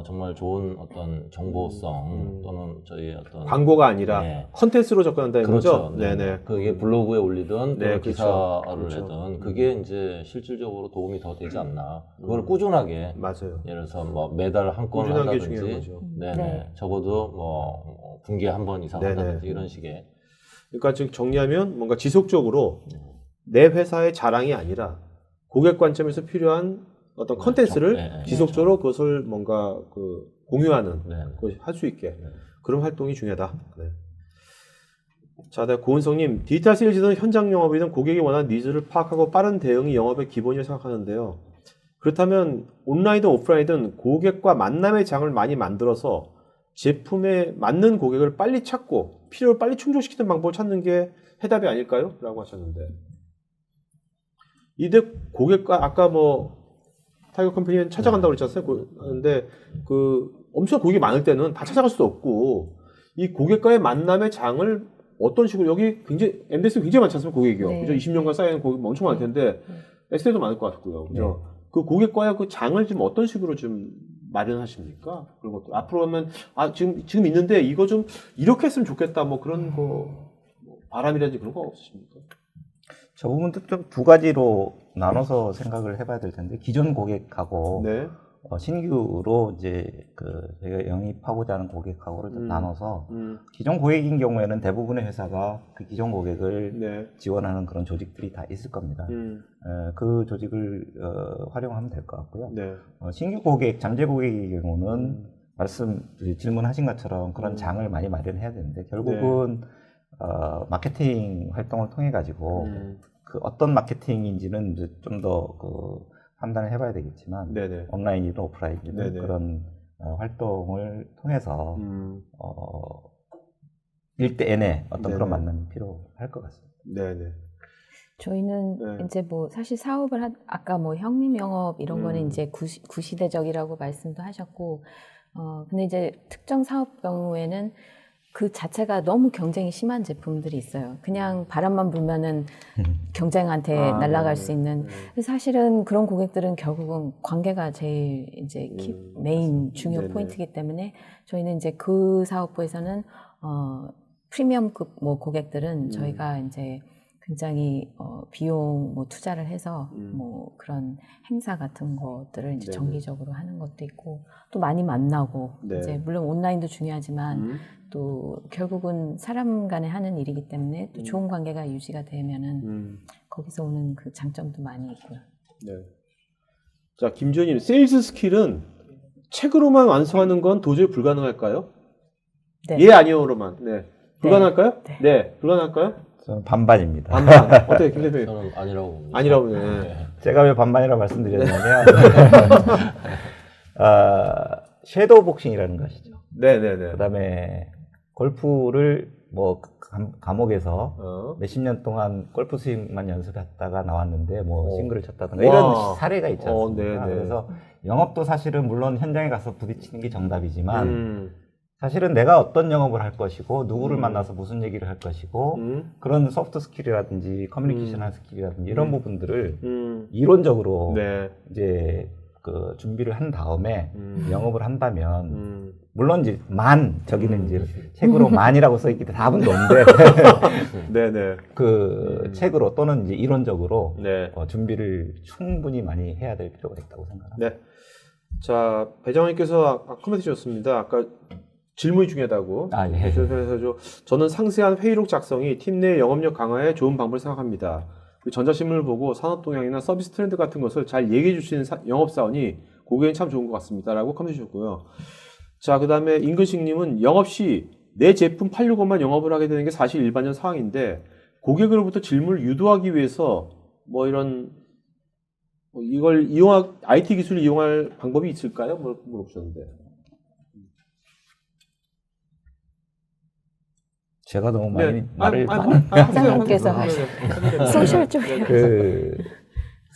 정말 좋은 어떤 정보성 또는 저희 어떤 광고가 아니라 네. 컨텐츠로 접근한다는 그렇죠. 거죠? 네. 네네. 그게 블로그에 올리든 네, 또는 기사를 그렇죠. 내든 그게 이제 실질적으로 도움이 더 되지 않나. 그걸 꾸준하게 맞아요. 예를 들어서 뭐 매달 한 건을 꾸준한 게 한다든지 중요한 거죠. 네네. 네. 적어도 뭐 분기에 한 번 이상 네네. 한다든지 이런 식의 그러니까 지금 정리하면 뭔가 지속적으로 내 회사의 자랑이 아니라 고객 관점에서 필요한 어떤 컨텐츠를 네, 지속적으로 그것을 뭔가 공유하는 네. 할 수 있게 그런 활동이 중요하다. 네. 자, 네, 고은성님, 디지털 세일즈는 현장 영업이든 고객이 원하는 니즈를 파악하고 빠른 대응이 영업의 기본이라고 생각하는데요. 그렇다면 온라인이든 오프라인이든 고객과 만남의 장을 많이 만들어서 제품에 맞는 고객을 빨리 찾고 필요를 빨리 충족시키는 방법을 찾는 게 해답이 아닐까요? 라고 하셨는데, 이때 고객과 아까 뭐 타이거 컴퍼니는 찾아간다고 그랬잖아요. 근데 엄청 고객이 많을 때는 다 찾아갈 수도 없고, 이 고객과의 만남의 장을 어떤 식으로, 여기 굉장히 MDS 굉장히 많지 않습니까? 고객이요. 네. 그죠? 20년간 쌓여있는 고객 엄청 많을 텐데 SD도 많을 것 같고요. 그죠? 네. 그 고객과의 그 장을 좀 어떤 식으로 좀 마련하십니까? 그런 것도 앞으로 하면 지금 있는데 이거 좀 이렇게 했으면 좋겠다, 뭐 그런 거 뭐 바람이라든지 그런 거 없으십니까? 저 부분도 좀 두 가지로 나눠서 생각을 해봐야 될 텐데, 기존 고객하고 네. 신규로 이제 저희가 영입하고자 하는 고객하고를 좀 나눠서, 기존 고객인 경우에는 대부분의 회사가 그 기존 고객을 네. 지원하는 그런 조직들이 다 있을 겁니다. 그 조직을 활용하면 될 것 같고요. 네. 신규 고객, 잠재 고객의 경우는 질문하신 것처럼 그런 장을 많이 마련해야 되는데, 결국은 마케팅 활동을 통해 가지고 그 어떤 마케팅인지는 이제 좀 더 판단을 해봐야 되겠지만, 네네. 온라인이든 오프라인이든 네네. 그런 활동을 통해서 일대에내 어떤 네네. 그런 만남이 필요할 것 같습니다. 네네. 저희는 네. 이제 뭐 사실 사업을 아까 뭐 형님 영업 이런 거는 이제 구시대적이라고 말씀도 하셨고, 근데 이제 특정 사업 경우에는 그 자체가 너무 경쟁이 심한 제품들이 있어요. 그냥 바람만 불면은 경쟁한테 날아갈 수 있는. 사실은 그런 고객들은 결국은 관계가 제일 이제 메인 중요 네네. 포인트이기 때문에 저희는 이제 그 사업부에서는 프리미엄급 뭐 고객들은 저희가 이제 굉장히 비용 뭐 투자를 해서 뭐 그런 행사 같은 것들을 이제 네네. 정기적으로 하는 것도 있고, 또 많이 만나고, 네. 이제 물론 온라인도 중요하지만 또 결국은 사람 간에 하는 일이기 때문에 또 좋은 관계가 유지가 되면은 거기서 오는 그 장점도 많이 있고요. 네. 자, 김지현님, 세일즈 스킬은 책으로만 완성하는 건 도저히 불가능할까요? 네. 예, 아니요로만. 네. 불가능할까요? 네. 네. 불가능할까요? 저는 반반입니다. 반반. 어떻게, 김 대표님? 저는 아니라고 봅니다. 아니라고. 네. 제가 왜 반반이라고 말씀드렸냐면, 섀도우 복싱이라는 것이죠. 네네네. 그 다음에 골프를 뭐 감옥에서 몇십 년 동안 골프 스윙만 연습했다가 나왔는데 뭐 싱글을 쳤다든가 이런 와. 사례가 있지 않습니까? 네네. 그래서 영업도 사실은 물론 현장에 가서 부딪히는 게 정답이지만 사실은 내가 어떤 영업을 할 것이고 누구를 만나서 무슨 얘기를 할 것이고 그런 소프트 스킬이라든지 커뮤니케이션 스킬이라든지 이런 부분들을 이론적으로 네. 이제 그 준비를 한 다음에 영업을 한다면 물론 이제 저기는 이제 책으로 만이라고 써 있기 때문에 답은 없는데 네네. 그 책으로 또는 이제 이론적으로 네. 준비를 충분히 많이 해야 될 필요가 있다고 생각합니다. 네. 자, 배장님께서 아까 코멘트 주셨습니다. 아까 질문이 중요하다고. 예. 그래서 저는 상세한 회의록 작성이 팀 내 영업력 강화에 좋은 방법을 생각합니다. 전자신문을 보고 산업 동향이나 서비스 트렌드 같은 것을 잘 얘기해 주시는 영업사원이 고객엔 참 좋은 것 같습니다. 라고 코멘트 주셨고요. 자, 그 다음에 임근식님은 영업 시 내 제품 팔려고만 영업을 하게 되는 게 사실 일반적 상황인데 고객으로부터 질문을 유도하기 위해서 뭐 이런 이걸 IT 기술을 이용할 방법이 있을까요? 물어보셨는데. 제가 너무 많이 네. 말을 사장님께서 소셜 쪽에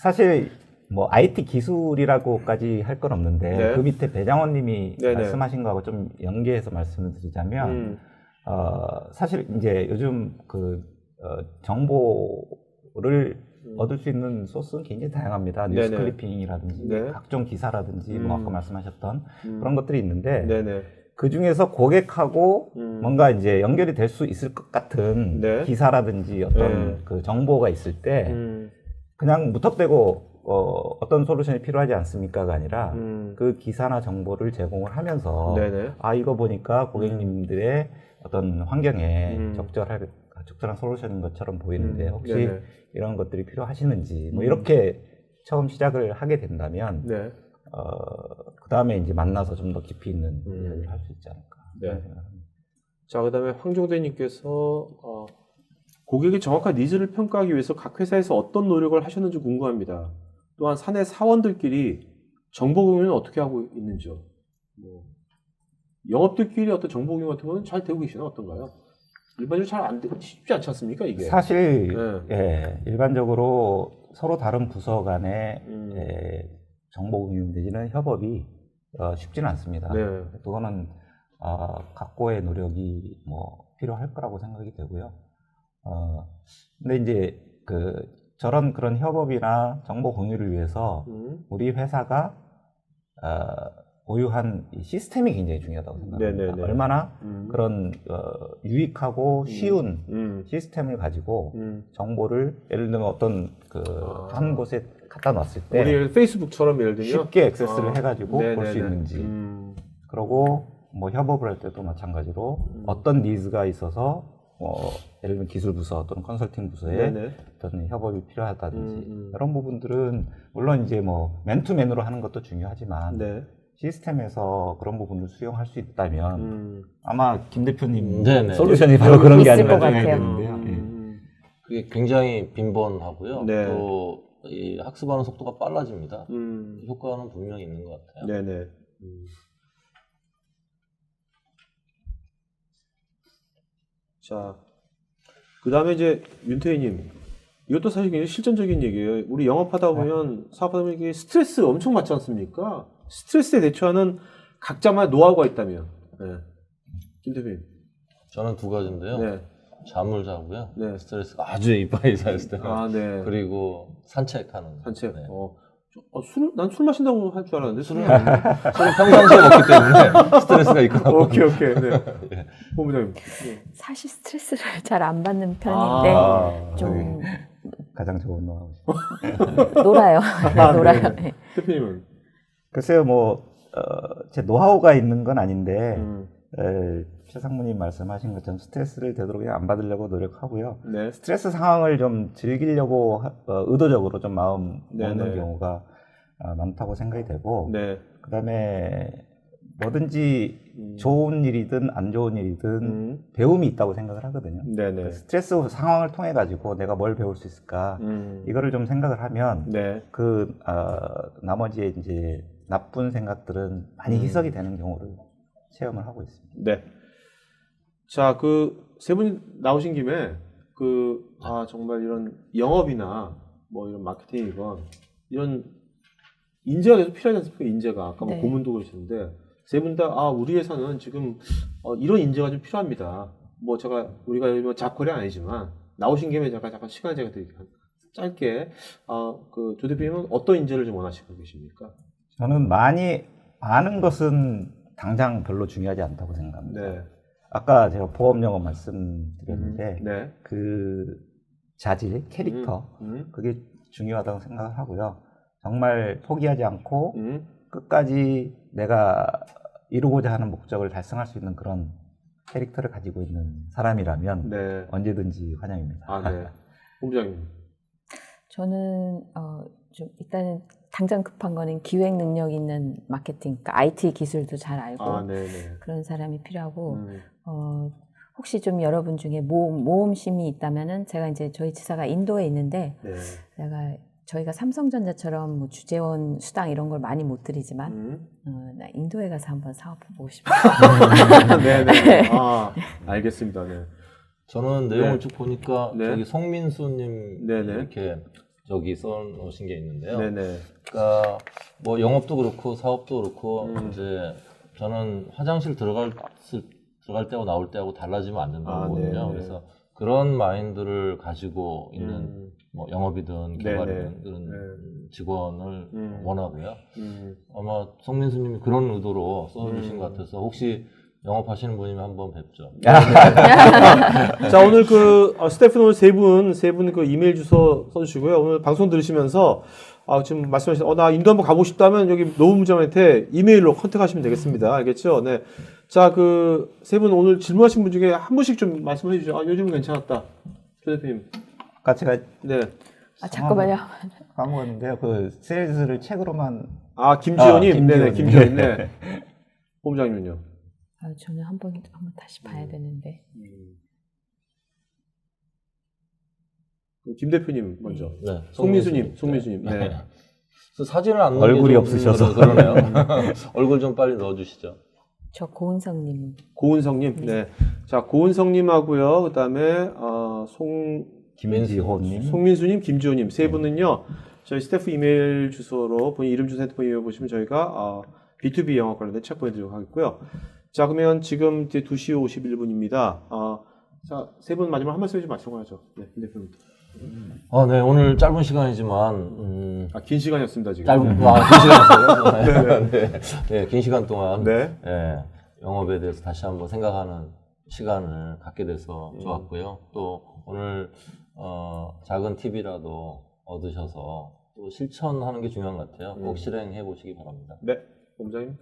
사실 뭐 IT 기술이라고까지 할 건 없는데 네. 그 밑에 배장원님이 네네. 말씀하신 거하고 좀 연계해서 말씀을 드리자면 사실 이제 요즘 정보를 얻을 수 있는 소스는 굉장히 다양합니다. 뉴스 네네. 클리핑이라든지 네. 각종 기사라든지 뭐 아까 말씀하셨던 그런 것들이 있는데 네네. 그 중에서 고객하고 뭔가 이제 연결이 될 수 있을 것 같은 네. 기사라든지 어떤 네. 그 정보가 있을 때 그냥 무턱대고 어떤 솔루션이 필요하지 않습니까가 아니라 그 기사나 정보를 제공을 하면서 네네. 이거 보니까 고객님들의 어떤 환경에 적절한 솔루션인 것처럼 보이는데 혹시 네네. 이런 것들이 필요하시는지 뭐 이렇게 처음 시작을 하게 된다면 네. 그 다음에 이제 만나서 좀 더 깊이 있는 이야기를 할 수 있지 않을까 네. 생각합니다. 자, 그 다음에 황종대님께서 고객의 정확한 니즈를 평가하기 위해서 각 회사에서 어떤 노력을 하셨는지 궁금합니다. 또한 사내 사원들끼리 정보 공유는 어떻게 하고 있는지요? 뭐, 영업들끼리 어떤 정보 공유 같은 거는 잘 되고 계시나 어떤가요? 일반적으로 잘 안 되고 쉽지 않지 않습니까, 이게? 사실 네. 예, 일반적으로 서로 다른 부서 간의 음. 정보 공유 내지는 협업이 쉽지는 않습니다. 네. 그거는 각고의 노력이 뭐 필요할 거라고 생각이 되고요. 근데 이제 저런 그런 협업이나 정보 공유를 위해서 우리 회사가 보유한 이 시스템이 굉장히 중요하다고 생각합니다. 네네네. 얼마나 그런 유익하고 쉬운 시스템을 가지고 정보를 예를 들면 어떤 한 곳에 갖다 놨을 때 우리 페이스북처럼 예를 들면 쉽게 액세스를 해가지고 볼 수 네네네. 있는지 그리고 뭐 협업을 할 때도 마찬가지로 어떤 니즈가 있어서 예를 들면 기술 부서 또는 컨설팅 부서에 네네. 어떤 협업이 필요하다든지 이런 부분들은 물론 이제 뭐 맨투맨으로 하는 것도 중요하지만 네. 시스템에서 그런 부분을 수용할 수 있다면 아마 김 대표님 네네. 솔루션이 바로 그런 게 있을 아닌가 것 생각이 같아요. 드는데요. 예. 그게 굉장히 빈번하고요. 네. 또 이 학습하는 속도가 빨라집니다. 음. 효과는 분명히 있는 것 같아요. 네네. 자, 그 다음에 이제 윤태희님, 이것도 사실 굉장히 실전적인 얘기예요. 우리 영업하다 보면 사업하다 보면 이게 스트레스 엄청 받지 않습니까? 스트레스에 대처하는 각자만의 노하우가 있다면, 네. 김 대표님. 저는 두 가지인데요. 네. 잠을 자고요. 네. 스트레스가 아주 이빨이 쌓였을 때. 아, 네. 그리고 산책하는. 산책. 네. 난 술 마신다고 할 줄 알았는데 술은 아니네. 술은 평상시에 먹기 때문에 스트레스가 있고. 오케이. 네. 본부장님. 네. 사실 스트레스를 잘 안 받는 편인데 좀 가장 좋은 노하우. 놀아요. 놀아요. 네네. 네. 대표님은? 글쎄요, 제 노하우가 있는 건 아닌데 최 상무님 말씀하신 것처럼 스트레스를 되도록 안 받으려고 노력하고요. 네. 스트레스 상황을 좀 즐기려고 의도적으로 좀 마음 먹는 네네. 경우가 많다고 생각이 되고 네. 그다음에 뭐든지 좋은 일이든 안 좋은 일이든 배움이 있다고 생각을 하거든요. 네네. 스트레스 상황을 통해 가지고 내가 뭘 배울 수 있을까 이거를 좀 생각을 하면 네. 나머지의 이제 나쁜 생각들은 많이 희석이 되는 경우를 체험을 하고 있습니다. 네. 자, 세 분이 나오신 김에 정말 이런 영업이나 뭐 이런 마케팅이건 이런 인재가 계속 필요하지 않습니까? 인재가. 아까 뭐 네. 고문도 그러셨는데 세 분 다 우리 회사는 지금 이런 인재가 좀 필요합니다. 뭐 우리가 뭐 잡거리 아니지만 나오신 김에 잠깐 시간을 제가 드릴게요. 짧게 조 대표님은 어떤 인재를 좀 원하시고 계십니까? 저는 많이 아는 것은 당장 별로 중요하지 않다고 생각합니다. 네. 아까 제가 보험 영어 말씀드렸는데 네. 자질, 캐릭터 그게 중요하다고 생각을 하고요. 정말 포기하지 않고 끝까지 내가 이루고자 하는 목적을 달성할 수 있는 그런 캐릭터를 가지고 있는 사람이라면 네. 언제든지 환영입니다. 네. 본부장님. 저는 좀 일단은 당장 급한 거는 기획 능력 있는 마케팅, 그러니까 IT 기술도 잘 알고 네네. 그런 사람이 필요하고 혹시 좀 여러분 중에 모험심이 있다면은 제가 이제 저희 지사가 인도에 있는데 네. 저희가 삼성전자처럼 뭐 주재원 수당 이런 걸 많이 못 드리지만 나 인도에 가서 한번 사업해보고 싶어요. 네네. 알겠습니다. 네. 저는 내용을 쭉 보니까 네. 저기 송민수님 네네. 이렇게 저기 써놓으신 게 있는데요. 네네. 그러니까 뭐 영업도 그렇고 사업도 그렇고 이제 저는 화장실 들어갈 때하고 나올 때하고 달라지면 안 된다고 보거든요. 네네. 그래서 그런 마인드를 가지고 있는 뭐 영업이든 개발이든 네네. 그런 직원을 원하고요. 아마 송민수님이 그런 의도로 써주신 것 같아서 혹시 영업하시는 분이면 한번 뵙죠. 자, 오늘 스태프는 오늘 세 분 이메일 주소 써주시고요. 오늘 방송 들으시면서 지금 말씀하신 나 인도 한번 가보고 싶다면 여기 노부부장한테 이메일로 컨택하시면 되겠습니다. 알겠죠? 네. 자, 세 분 오늘 질문하신 분 중에 한 분씩 좀 말씀해 주시죠. 요즘은 괜찮았다. 조 대표님. 아까 제가 네. 잠깐만요. 까먹었는데요. 세일즈를 책으로만 김지현님. 네네, 김지현님. 네. 네. 본부장님은요? 저는 한번 다시 봐야 되는데. 김 대표님 먼저. 네, 송민수님. 네. 네. 그래서 사진을 안 얼굴이 넣은 게 없으셔서. 그러네요. 얼굴 좀 빨리 넣어주시죠. 저 고은성님. 고은성님. 네. 자, 고은성님하고요. 그다음에 김지호님. 송민수님, 김지호님 세 분은요. 저희 스태프 이메일 주소로 본인 이름 주소 핸드폰 이메일 보시면 저희가 B2B 영업 관련된 책 보내드리도록 하겠고요. 자, 그러면 지금 이제 2시 51분입니다. 자, 세 분 마지막 한 말씀 좀 마치고하죠. 네, 김 대표님. 네, 오늘 짧은 시간이지만 긴 시간이었습니다 지금. 긴 시간이었어요. 네, 긴 시간 동안 네. 영업에 대해서 다시 한번 생각하는 시간을 갖게 돼서 좋았고요. 또 오늘 작은 팁이라도 얻으셔서 또 실천하는 게 중요한 것 같아요. 꼭 실행해 보시기 바랍니다. 네, 본부장님.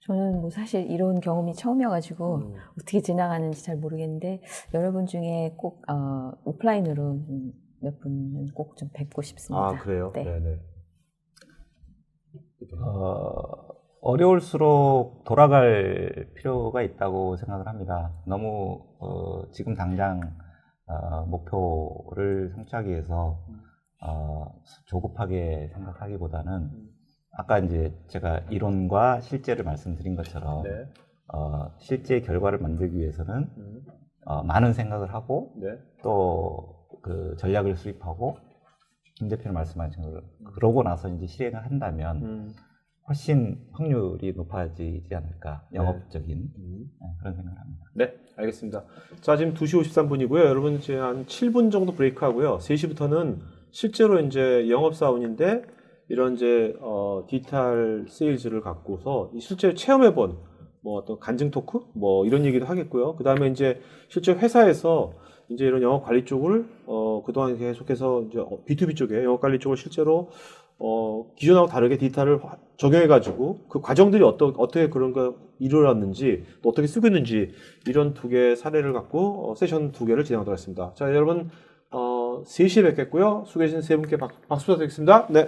저는 뭐 사실 이런 경험이 처음이어가지고 어떻게 지나가는지 잘 모르겠는데 여러분 중에 꼭 오프라인으로 몇 분은 꼭 좀 뵙고 싶습니다. 그래요? 네. 네네. 어려울수록 돌아갈 필요가 있다고 생각을 합니다. 너무 지금 당장 목표를 성취하기 위해서 조급하게 생각하기보다는 아까 이제 제가 이론과 실제를 말씀드린 것처럼 네. 실제 결과를 만들기 위해서는 많은 생각을 하고 네. 또 그 전략을 수립하고 김 대표님 말씀하신 걸 그러고 나서 이제 실행을 한다면 훨씬 확률이 높아지지 않을까, 영업적인 그런 생각을 합니다. 네, 알겠습니다. 자, 지금 2시 53분이고요. 여러분 이제 한 7분 정도 브레이크 하고요. 3시부터는 실제로 이제 영업사원인데 이런 이제 디지털 세일즈를 갖고서 실제로 체험해본 뭐 어떤 간증 토크 뭐 이런 얘기도 하겠고요. 그 다음에 이제 실제 회사에서 이제 이런 영업 관리 쪽을 그동안 계속해서 이제 B2B 쪽에 영업 관리 쪽을 실제로 기존하고 다르게 디지털을 적용해가지고 그 과정들이 어떻게 그런 거 이루어졌는지 또 어떻게 쓰고 있는지 이런 2개의 사례를 갖고 세션 2개를 진행하도록 하겠습니다. 자, 여러분 3시에 뵙겠고요. 수고해주신 세 분께 박수 부탁드리겠습니다. 네.